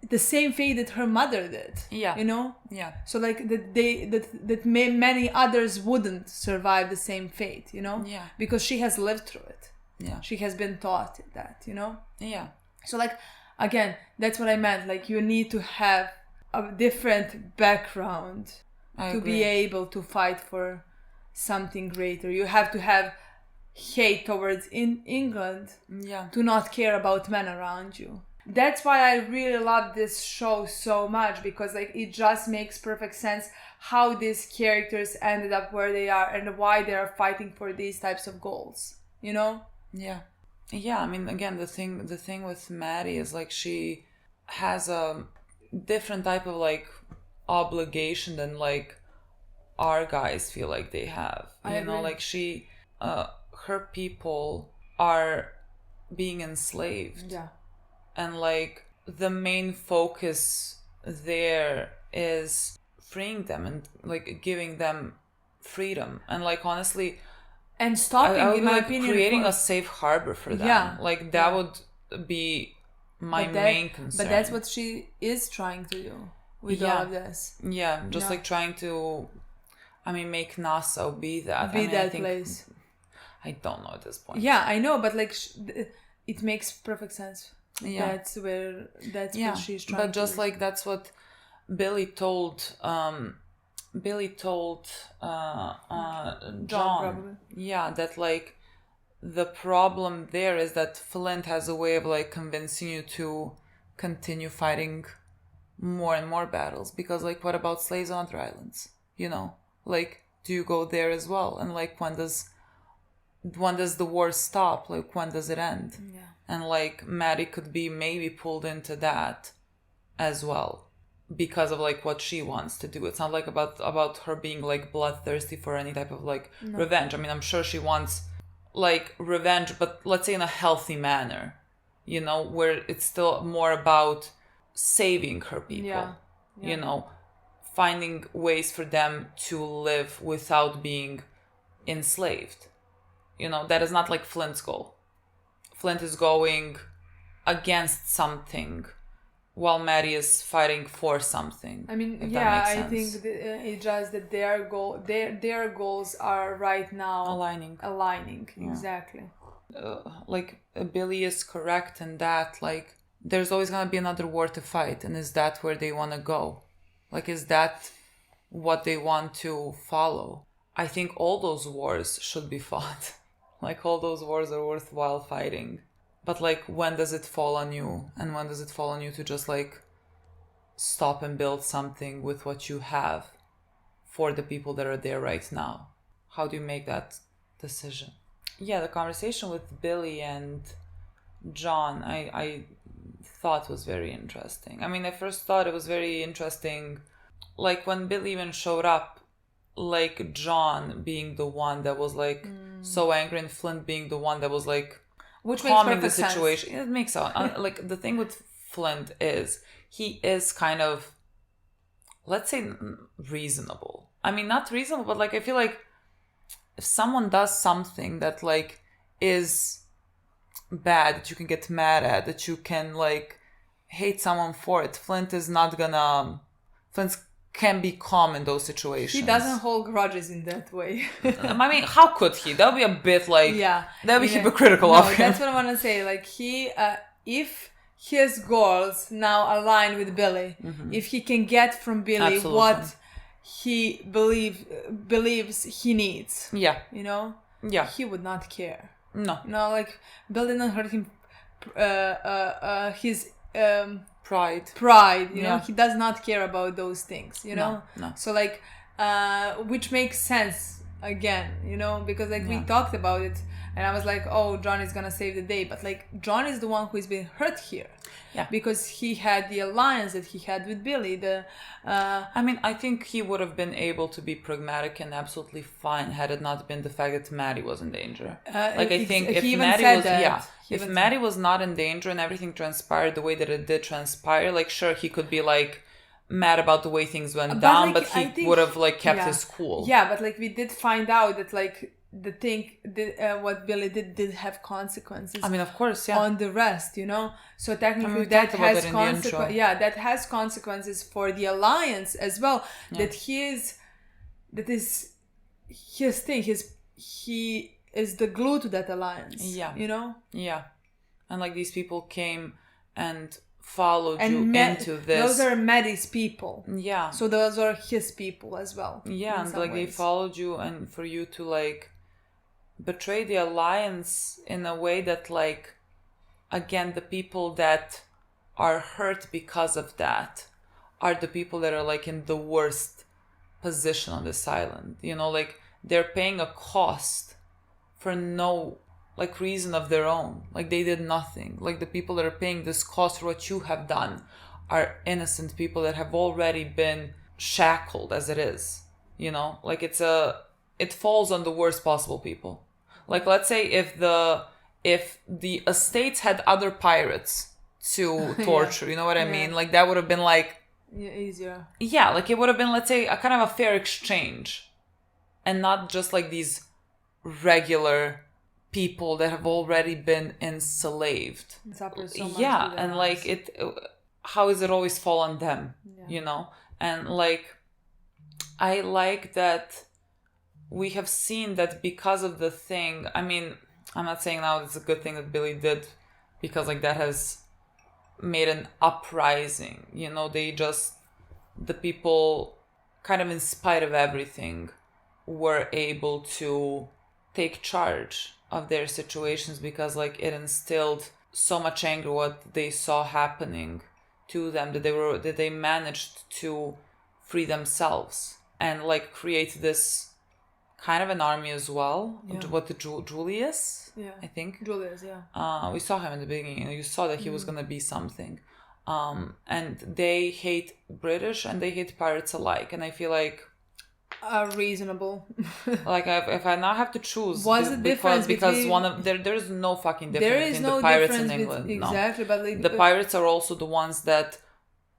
the same fate that her mother did. Yeah, you know. Yeah. So like that many others wouldn't survive the same fate. You know. Yeah. Because she has lived through it. Yeah. She has been taught that. You know. Yeah. So like again, that's what I meant. Like you need to have a different background to be able to fight for something greater. You have to have hate towards England to not care about men around you. That's why I really love this show so much, because like it just makes perfect sense how these characters ended up where they are and why they are fighting for these types of goals, you know? Yeah. Yeah, I mean, again, the thing with Maddie is like she has a different type of like obligation than like our guys feel like they have. You know, like she her people are being enslaved. Yeah. And like the main focus there is freeing them and like giving them freedom. And like honestly, and stopping, I would in my like opinion, creating a safe harbor for them. Yeah. Like that would be my main concern. But that's what she is trying to do with all of this. Yeah, just like trying to, I mean, make Nassau be that. Place. I don't know at this point. Yeah, I know, but like it makes perfect sense. Yeah, that's what she's trying. But just to like that's what Billy told John. Probably. Yeah, that like the problem there is that Flint has a way of like convincing you to continue fighting more and more battles, because like what about slaves on other islands? You know, Like, do you go there as well? And like, when does the war stop? Like, when does it end? Yeah. And like, Maddie could be maybe pulled into that as well because of like what she wants to do. It's not like about her being like bloodthirsty for any type of like revenge. I mean, I'm sure she wants like revenge, but let's say in a healthy manner, you know, where it's still more about saving her people, you know, finding ways for them to live without being enslaved. You know, that is not like Flint's goal. Flint is going against something while Maddie is fighting for something. I mean, I think it's just that their goals are right now aligning. Exactly. Like, Billy is correct in that, like, there's always gonna be another war to fight, and is that where they want to go? Like, is that what they want to follow? I think all those wars should be fought. Like, all those wars are worthwhile fighting. But, like, when does it fall on you? And when does it fall on you to just, like, stop and build something with what you have for the people that are there right now? How do you make that decision? Yeah, the conversation with Billy and John, I thought was very interesting. I mean, I first thought it was very interesting, like, when Billy even showed up, like, John being the one that was, like, so angry, and Flint being the one that was, like, which calming makes the situation. Sense. It makes sense. Like, the thing with Flint is he is kind of, let's say, reasonable. I mean, not reasonable, but like, I feel like if someone does something that like is bad, that you can get mad at, that you can like hate someone for it, Flint can be calm in those situations. He doesn't hold grudges in that way. I mean, how could he? That would be a bit like... Yeah. That would be hypocritical of him. That's what I want to say. Like, he... if his goals now align with Billy, if he can get from Billy what he believes he needs, you know? Yeah. He would not care. No. No, like, Bill didn't hurt him... his... pride, you know, he does not care about those things, you know. No. So like, which makes sense again, you know, because like we talked about it, and I was like, oh, John is gonna save the day, but like John is the one who's been hurt here, because he had the alliance that he had with Billy. I mean, I think he would have been able to be pragmatic and absolutely fine had it not been the fact that Maddie was in danger. Like, I think if Maddie was not in danger and everything transpired the way that it did transpire, like, sure, he could be like mad about the way things went down, but he would have like kept his cool. Yeah, but like we did find out that like the thing, what Billy did have consequences. I mean, of course, on the rest, you know. So technically, that has consequences. Yeah, that has consequences for the alliance as well. That is his thing. He is the glue to that alliance. Yeah, you know. Yeah, and like these people came and followed you into this. Those are Maddie's people. Yeah. So those are his people as well. Yeah, and like they followed you, and for you to like betray the alliance in a way that like, again, the people that are hurt because of that are the people that are like in the worst position on this island. You know, like they're paying a cost for no like reason of their own. Like they did nothing. Like the people that are paying this cost for what you have done are innocent people that have already been shackled as it is. You know, like it falls on the worst possible people. Like, let's say if the estates had other pirates to torture, you know what I mean? Like that would have been like easier. Yeah, like it would have been, let's say, a kind of a fair exchange, and not just like these regular people that have already been enslaved. Suffer so much. Yeah, and like how is it always fall on them? You know, and like I like that. We have seen that because of the thing. I mean, I'm not saying now it's a good thing that Billy did, because like that has made an uprising. You know, the people kind of in spite of everything were able to take charge of their situations, because like it instilled so much anger what they saw happening to them that they managed to free themselves. and like create this kind of an army as well. Yeah. What the Julius? Yeah. I think. Julius, we saw him in the beginning. You saw that he was gonna be something. And they hate British and they hate pirates alike. And I feel like reasonable. Like if I now have to choose, what's the difference because between... one of there's no fucking difference there is between no the pirates in difference England. Exactly, no. But like, the pirates are also the ones that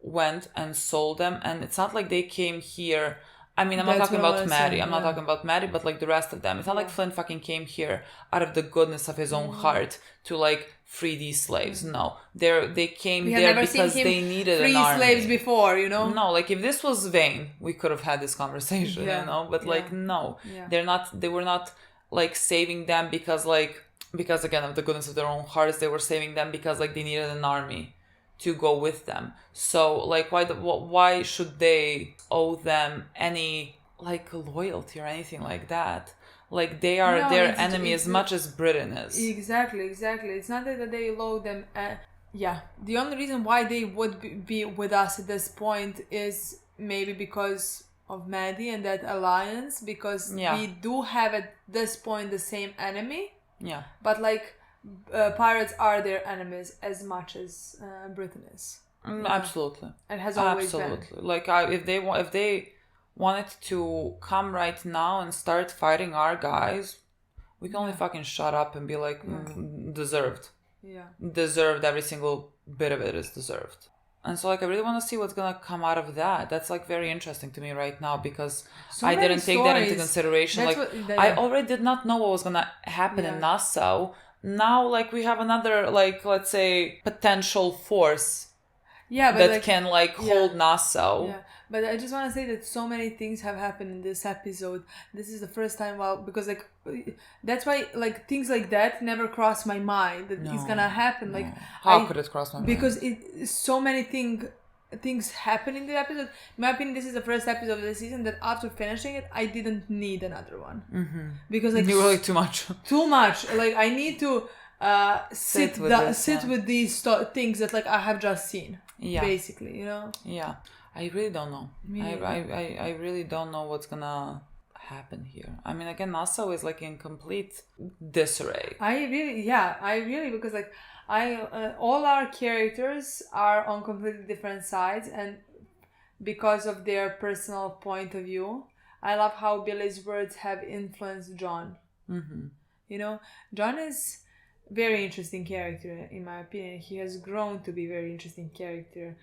went and sold them, and it's not like they came here. I mean, I'm not talking about Maddie. I'm not talking about Maddie, but like the rest of them. It's not like Flint fucking came here out of the goodness of his own heart to like free these slaves. No, they came there because they needed an army. Free slaves before, you know. No, like if this was Vane, we could have had this conversation, you know. But like no, they're not. They were not like saving them because again of the goodness of their own hearts. They were saving them because like they needed an army to go with them. So like why should they owe them any like loyalty or anything like that? Like they are their enemy as much as Britain is. Exactly. It's not that they owe them. The only reason why they would be with us at this point is maybe because of Maddie and that alliance, because we do have at this point the same enemy. Yeah. But like pirates are their enemies as much as Britain is. Absolutely. It has always been. Like if they wanted to come right now and start fighting our guys, we can only fucking shut up and be like, deserved. Yeah. Deserved. Every single bit of it is deserved. And so like I really want to see what's gonna come out of that. That's like very interesting to me right now because I didn't take that into consideration. I already did not know what was gonna happen in Nassau. Now like we have another like let's say potential force that can like hold Nassau. Yeah. But I just want to say that so many things have happened in this episode. This is the first time, because like that's why like things like that never crossed my mind that it's gonna happen. Like how could it cross my mind? Because so many things happen in the episode. In my opinion, this is the first episode of the season that after finishing it, I didn't need another one because like you were like too much. Like I need to sit with these things that like I have just seen. Yeah, basically, you know. Yeah. I really don't know. I really don't know what's gonna happen here. I mean, again, Nassau is like in complete disarray. I really because like all our characters are on completely different sides, and because of their personal point of view, I love how Billy's words have influenced John. You know, John is very interesting character in my opinion. He has grown to be a very interesting character.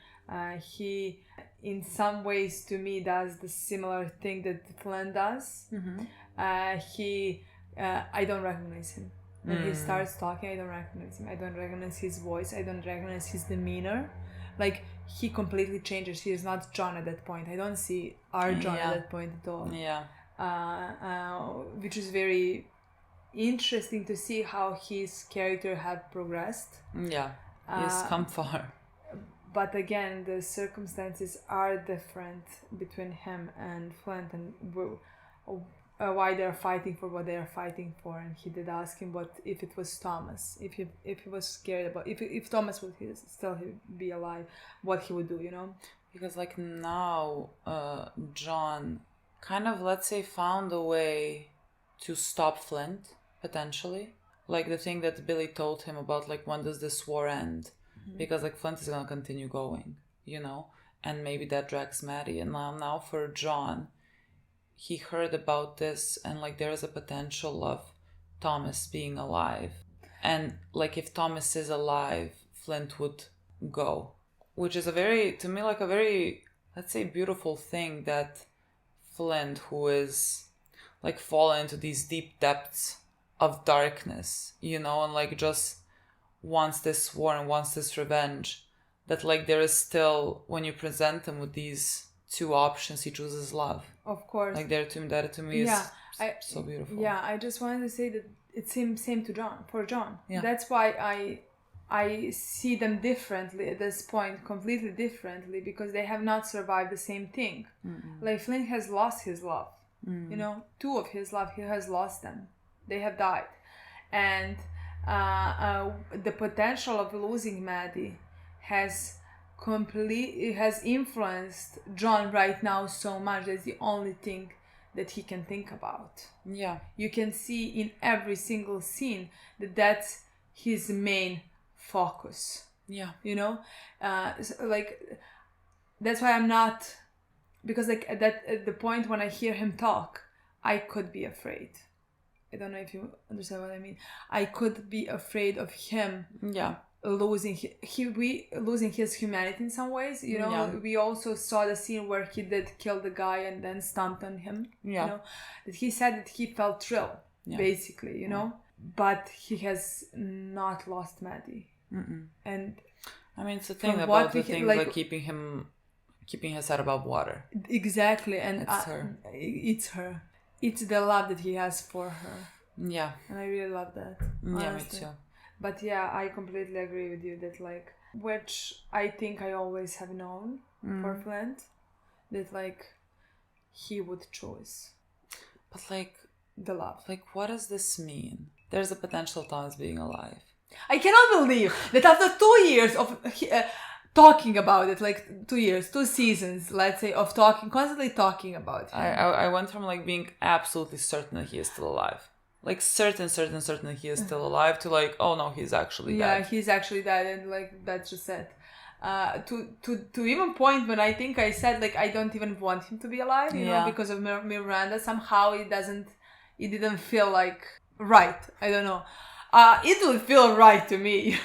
He in some ways to me does the similar thing that Flint does. I don't recognize him when he starts talking. I don't recognize him. I don't recognize his voice. I don't recognize his demeanor. Like he completely changes. He is not John at that point. I don't see our John at that point at all. Which is very interesting to see how his character have progressed. He's come far. But again, the circumstances are different between him and Flint, and why they're fighting for what they're fighting for. And he did ask him what if it was Thomas, if he was scared about if Thomas would still be alive, what he would do, you know? Because like now, John kind of let's say found a way to stop Flint potentially, like the thing that Billy told him about like when does this war end. Because like Flint is gonna continue going, you know, and maybe that drags Maddie. And now for John, he heard about this, and like there is a potential of Thomas being alive, and like if Thomas is alive, Flint would go, which is to me like a very let's say beautiful thing that Flint, who is like fallen into these deep depths of darkness, you know, and like just wants this war and wants this revenge, that like there is still, when you present him with these two options, he chooses love. Of course. Like that to me is so beautiful. Yeah, I just wanted to say that it's same to John. Yeah. That's why I see them differently at this point, completely differently, because they have not survived the same thing. Like Flint has lost his love. You know, two of his love, he has lost them. They have died. And the potential of losing Maddie has completely has influenced John right now so much. That's the only thing that he can think about. Yeah. You can see in every single scene that that's his main focus. Yeah. You know? Like, that's why I'm not... Because like at the point when I hear him talk, I could be afraid. I don't know if you understand what I mean. I could be afraid of him losing losing his humanity in some ways. You know, we also saw the scene where he did kill the guy and then stomped on him. Yeah. You know, that he said that he felt thrill, basically. You know, but he has not lost Maddie. Mm-mm. And I mean, it's the thing about the things like keeping his head above water. Exactly, and it's her. It's her. It's the love that he has for her. Yeah. And I really love that. Yeah, honestly. me too. But yeah, I completely agree with you that like, which I think I always have known for Flint, that like, he would choose. But like, the love. Like, what does this mean? There's a potential of Thomas being alive. I cannot believe that after 2 years of talking about it, like 2 years, 2 seasons, let's say, of constantly talking about him. I went from like being absolutely certain that he is still alive, like certain that he is still alive, to like, oh no, he's actually dead. Yeah, he's actually dead, and like that's just it. To even point when I think I said like I don't even want him to be alive, you know, because of Miranda. Somehow it didn't feel like right. I don't know. It would feel right to me.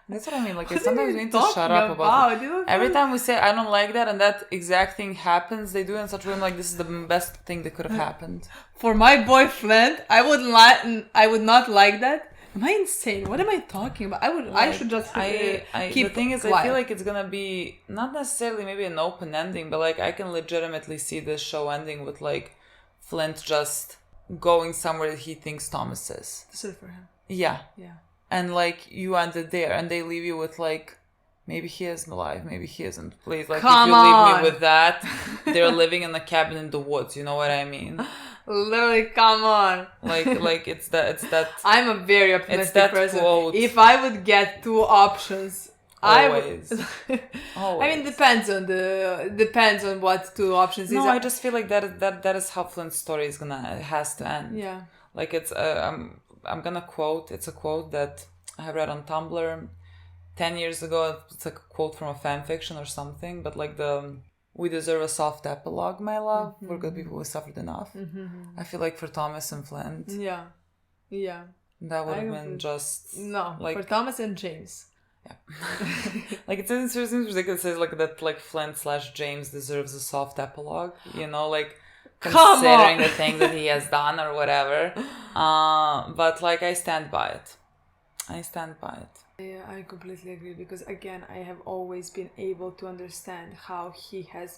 That's what I mean. Like, sometimes we need to shut up about it. Every time we say I don't like that, and that exact thing happens, they do it in such a way like this is the best thing that could have happened. For my boy Flint, I would not like that. Am I insane? What am I talking about? I should just keep the thing is, quiet. I feel like it's gonna be not necessarily maybe an open ending, but like I can legitimately see this show ending with like Flint just going somewhere that he thinks Thomas is. To search for him. Yeah. Yeah. And like you ended there, and they leave you with like, maybe he is alive, maybe he isn't. Please, like, Come if you on. leave me with that, they're living in a cabin in the woods. You know what I mean? Literally, come on. Like it's that. I'm a very optimistic person. Quote. If I would get 2 options, always. I mean, depends on what 2 options is. No, I just feel like that is how Flint's story has to end. Yeah. Like it's I'm gonna quote. It's a quote that I read on Tumblr 10 years ago. It's like a quote from a fan fiction or something. But like we deserve a soft epilogue, my love, for good people who suffered enough. I feel like for Thomas and Flint. Yeah. Yeah. That would have been just... No, like, for Thomas and James. Yeah. Like it seems ridiculous. It says like that like Flint/James deserves a soft epilogue. You know, like... considering the thing that he has done or whatever. But like I stand by it. Yeah, I completely agree, because again, I have always been able to understand how he has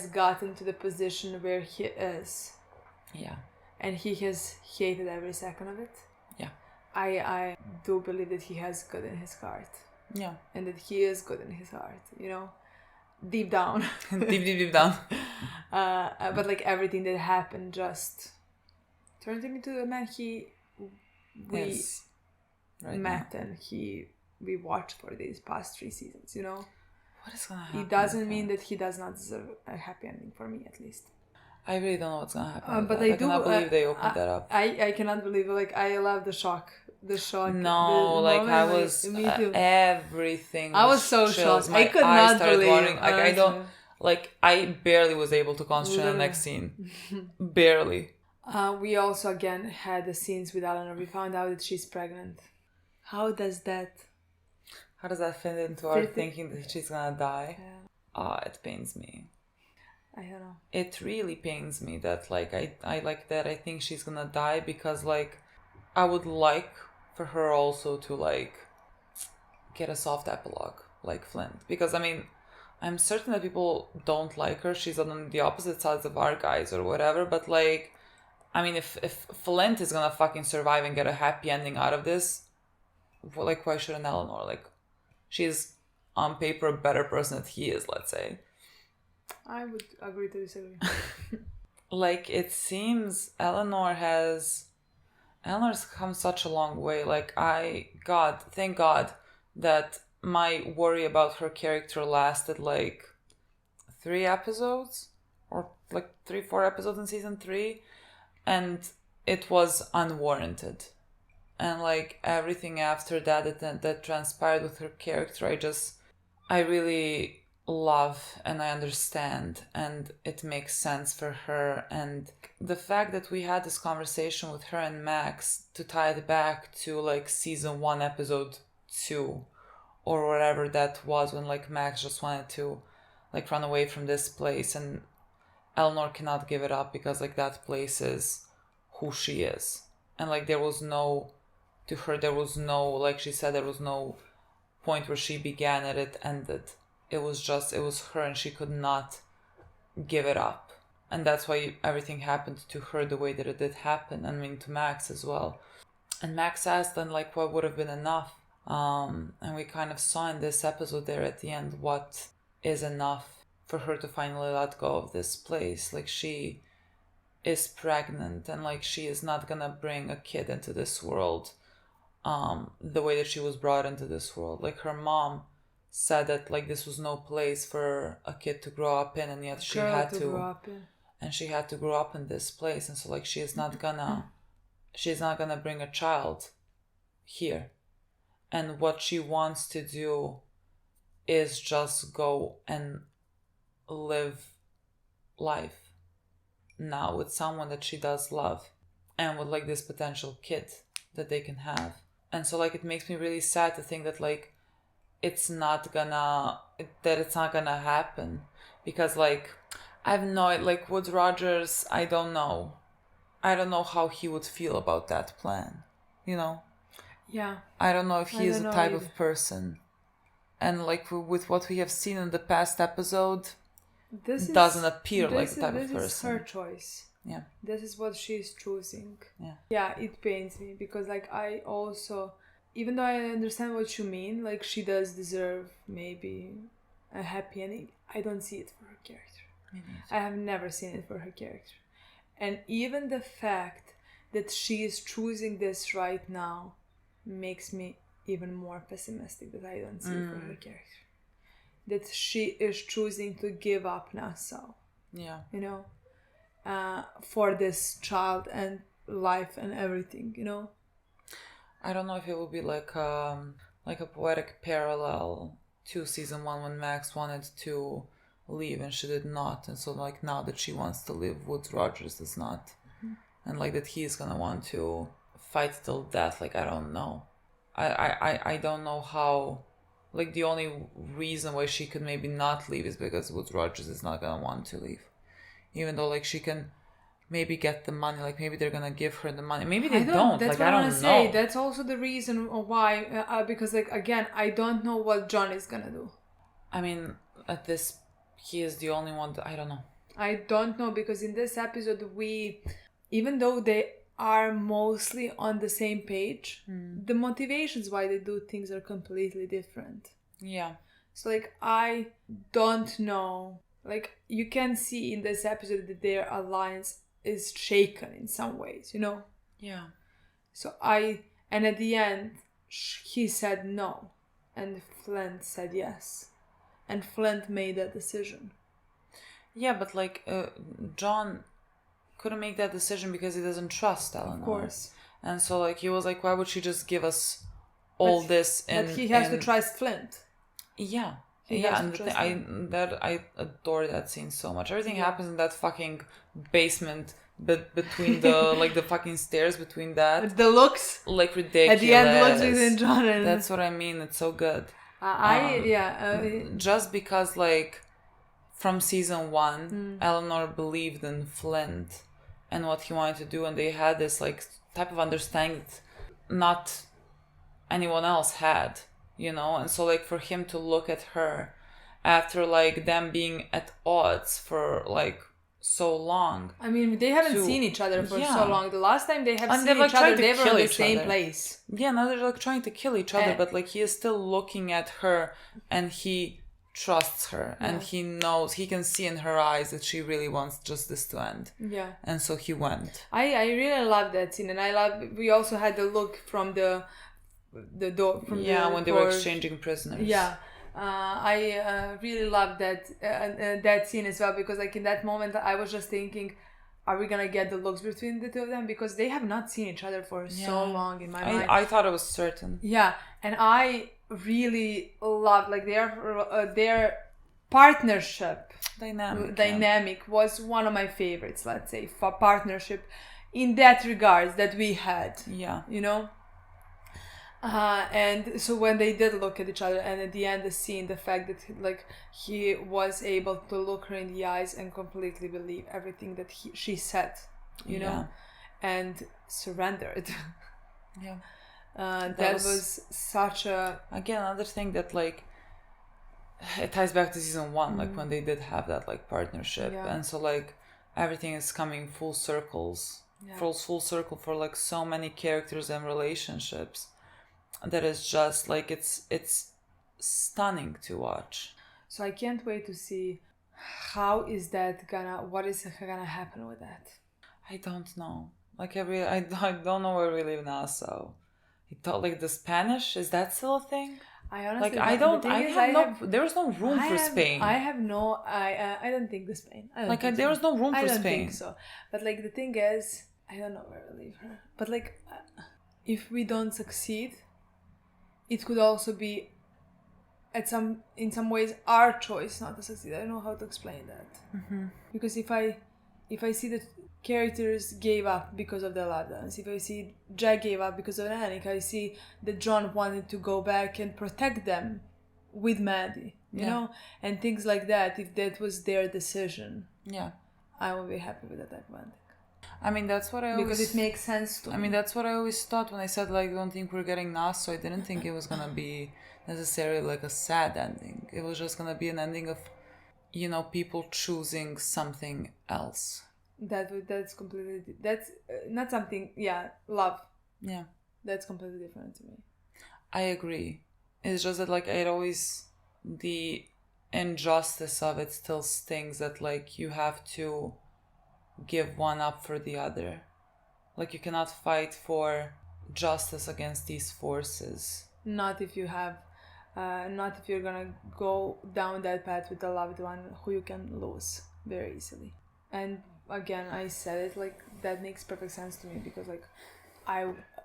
gotten to the position where he is. Yeah. And he has hated every second of it. Yeah. I do believe that he has good in his heart. Yeah. And that he is good in his heart, you know? Deep down. deep down. But like everything that happened just turned him into the man we met now. And we watched for these past 3 seasons, you know? What is gonna happen? It doesn't mean that he does not deserve a happy ending, for me at least. I really don't know what's gonna happen. But I cannot believe they opened that up. I cannot believe it. Like, I love the shock. No, like I was everything. I was so shocked. My I could eyes not started believe. watering. Like I don't. Like I barely was able to concentrate on the next scene. Barely. We also again had the scenes with Eleanor. We found out that she's pregnant. How does that fit into our thinking that she's gonna die? Yeah. It pains me. I don't know. It really pains me that like I like that I think she's gonna die, because like I would like for her also to like get a soft epilogue like Flint, because I mean I'm certain that people don't like her. She's on the opposite sides of our guys or whatever, but like I mean if Flint is gonna fucking survive and get a happy ending out of this, like why shouldn't Eleanor? Like she's on paper a better person than he is, let's say. I would agree to disagree. Like it seems Eleanor's come such a long way. Like thank God that my worry about her character lasted like 3 episodes, or like 3-4 episodes in season 3, and it was unwarranted. And like everything after that transpired with her character, I really love and I understand, and it makes sense for her. And the fact that we had this conversation with her and Max to tie it back to like season 1 episode 2 or whatever that was, when like Max just wanted to like run away from this place and Eleanor cannot give it up because like that place is who she is. And like there was no, like she said, there was no point where she began and it ended. It was her, and she could not give it up. And that's why everything happened to her the way that it did happen. I mean, to Max as well. And Max asked then like what would have been enough. And we kind of saw in this episode there at the end what is enough for her to finally let go of this place. Like she is pregnant, and like she is not gonna bring a kid into this world the way that she was brought into this world. Like her mom said that like this was no place for a kid to grow up in, and yet she had to grow up in. And she had to grow up in this place, and so like she's not gonna bring a child here. And what she wants to do is just go and live life now with someone that she does love, and with like this potential kid that they can have. And so like it makes me really sad to think that like it's not gonna happen, because like I've no, like Woods Rogers, I don't know how he would feel about that plan, you know. Yeah, I don't know if he is the type of person, and like with what we have seen in the past episode, doesn't appear like the type of person. This is her choice. Yeah, this is what she's choosing. Yeah, it pains me because like I also, even though I understand what you mean, like she does deserve maybe a happy ending, I don't see it for her character. I have never seen it for her character. And even the fact that she is choosing this right now makes me even more pessimistic that I don't see it for her character. That she is choosing to give up Nassau. Yeah. You know? For this child and life and everything, you know? I don't know if it will be like a poetic parallel to season 1 when Max wanted to leave and she did not, and so like now that she wants to leave, Woods Rogers does not. And like that he's gonna want to fight till death. Like I don't know. I don't know how. Like the only reason why she could maybe not leave is because Woods Rogers is not gonna want to leave. Even though like she can maybe get the money, like maybe they're gonna give her the money, maybe they don't. That's like what I don't know. Say. That's also the reason why, because like again, I don't know what John is gonna do. I mean, at this, he is the only one that I don't know. I don't know, because in this episode even though they are mostly on the same page, the motivations why they do things are completely different. Yeah. So like I don't know. Like you can see in this episode that their alliance is shaken in some ways, you know? Yeah. So and at the end, he said no. And Flint said yes. And Flint made that decision. Yeah, but like John couldn't make that decision because he doesn't trust Eleanor. Of course. And so like he was like, why would she just give us all this? But he has to trust Flint. Yeah. And I adore that scene so much. Everything happens in that fucking basement, but between the like the fucking stairs between that. The looks like ridiculous. At the end, looks between John and. That's what I mean. It's so good. Just because like from season 1, Eleanor believed in Flint and what he wanted to do, and they had this like type of understanding that not anyone else had. You know, and so like for him to look at her after like them being at odds for like so long. I mean, they haven't seen each other for so long. The last time they have seen each other, they were in the same place. Yeah, now they're like trying to kill each other, but like he is still looking at her and he trusts her and he knows, he can see in her eyes that she really wants just this to end. Yeah. And so he went. I really love that scene, and we also had the look from the the door from when they were exchanging prisoners. Yeah. I really love that scene as well, because like in that moment I was just thinking, are we gonna get the looks between the two of them, because they have not seen each other for so long in my mind. I thought it was certain. Yeah, and I really loved like their partnership dynamic was one of my favorites. Let's say for partnership in that regards that we had. Yeah, you know. And so when they did look at each other, and at the end the scene, the fact that like he was able to look her in the eyes and completely believe everything that she said, you know, and surrendered. Yeah. That was such a... Again, another thing that like it ties back to season 1, like when they did have that like partnership, and so like everything is coming full circle for like so many characters and relationships. That is just like it's stunning to watch. So I can't wait to see what is gonna happen with that. I don't know. Like I don't know where we live now. So he thought like the Spanish, is that still a thing? I honestly there's no room for Spain. I don't think the Spain. There was no room for Spain. I don't think so. But like the thing is, I don't know where we leave her. But like, if we don't succeed, it could also be in some ways our choice not to succeed. I don't know how to explain that. Mm-hmm. Because if I see that characters gave up because of their loved ones, if I see Jack gave up because of Anik, I see that John wanted to go back and protect them with Maddie, you know, and things like that. If that was their decision, I would be happy with that type of ending. I mean, that's what I always... Because it makes sense to me. I mean, that's what I always thought when I said, like, I don't think we're getting Nas, so I didn't think it was going to be necessarily, like, a sad ending. It was just going to be an ending of, you know, people choosing something else. That's completely... That's not something... Yeah, love. Yeah. That's completely different to me. I agree. It's just that, like, the injustice of it still stings that, like, you have to give one up for the other. Like, you cannot fight for justice against these forces. Not if you're gonna go down that path with a loved one who you can lose very easily. And again, I said it, like, that makes perfect sense to me, because like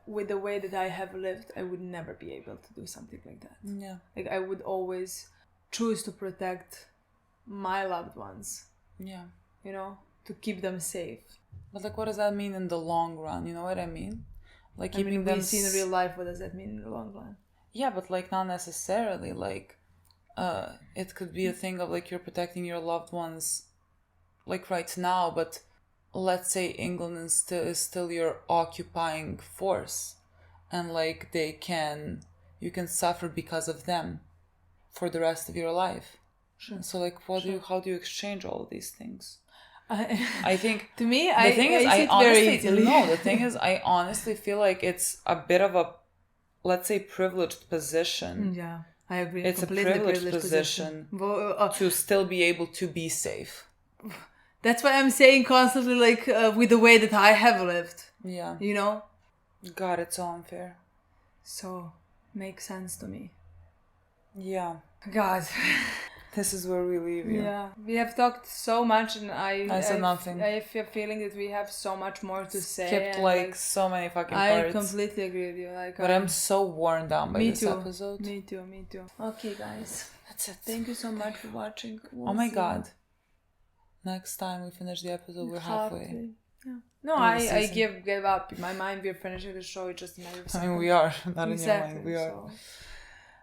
with the way that I have lived, I would never be able to do something like that. Yeah. Like, I would always choose to protect my loved ones. Yeah. You know, to keep them safe. But like, what does that mean in the long run? You know what I mean? Like, keeping them... we see in real life, what does that mean in the long run? Yeah, but like, not necessarily. Like, it could be a thing of like, you're protecting your loved ones, like right now, but let's say England is still your occupying force, and like you can suffer because of them for the rest of your life. Sure. So like, how do you exchange all of these things? I think to me, the thing is, I honestly feel like it's a bit of a, let's say, privileged position. Yeah, I agree. It's a privileged position to still be able to be safe. That's why I'm saying constantly, like, with the way that I have lived. Yeah. You know? God, it's so unfair. So, makes sense to me. Yeah. God. This is where we leave you. Yeah. We have talked so much, and I said nothing. I have a feeling that we have so much more to say. Skipped like so many fucking parts. I completely agree with you. Like, but I'm so worn down by this episode. Me too. Okay, guys. That's it. Thank you so much for watching. Oh my God. Next time we finish the episode, we're halfway. Yeah. No, I give up. In my mind, we're finishing the show. It's just a matter of seconds. I mean, we are. Not in your mind. We are. So,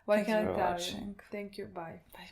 what can I tell you? Thank you. Bye. Bye.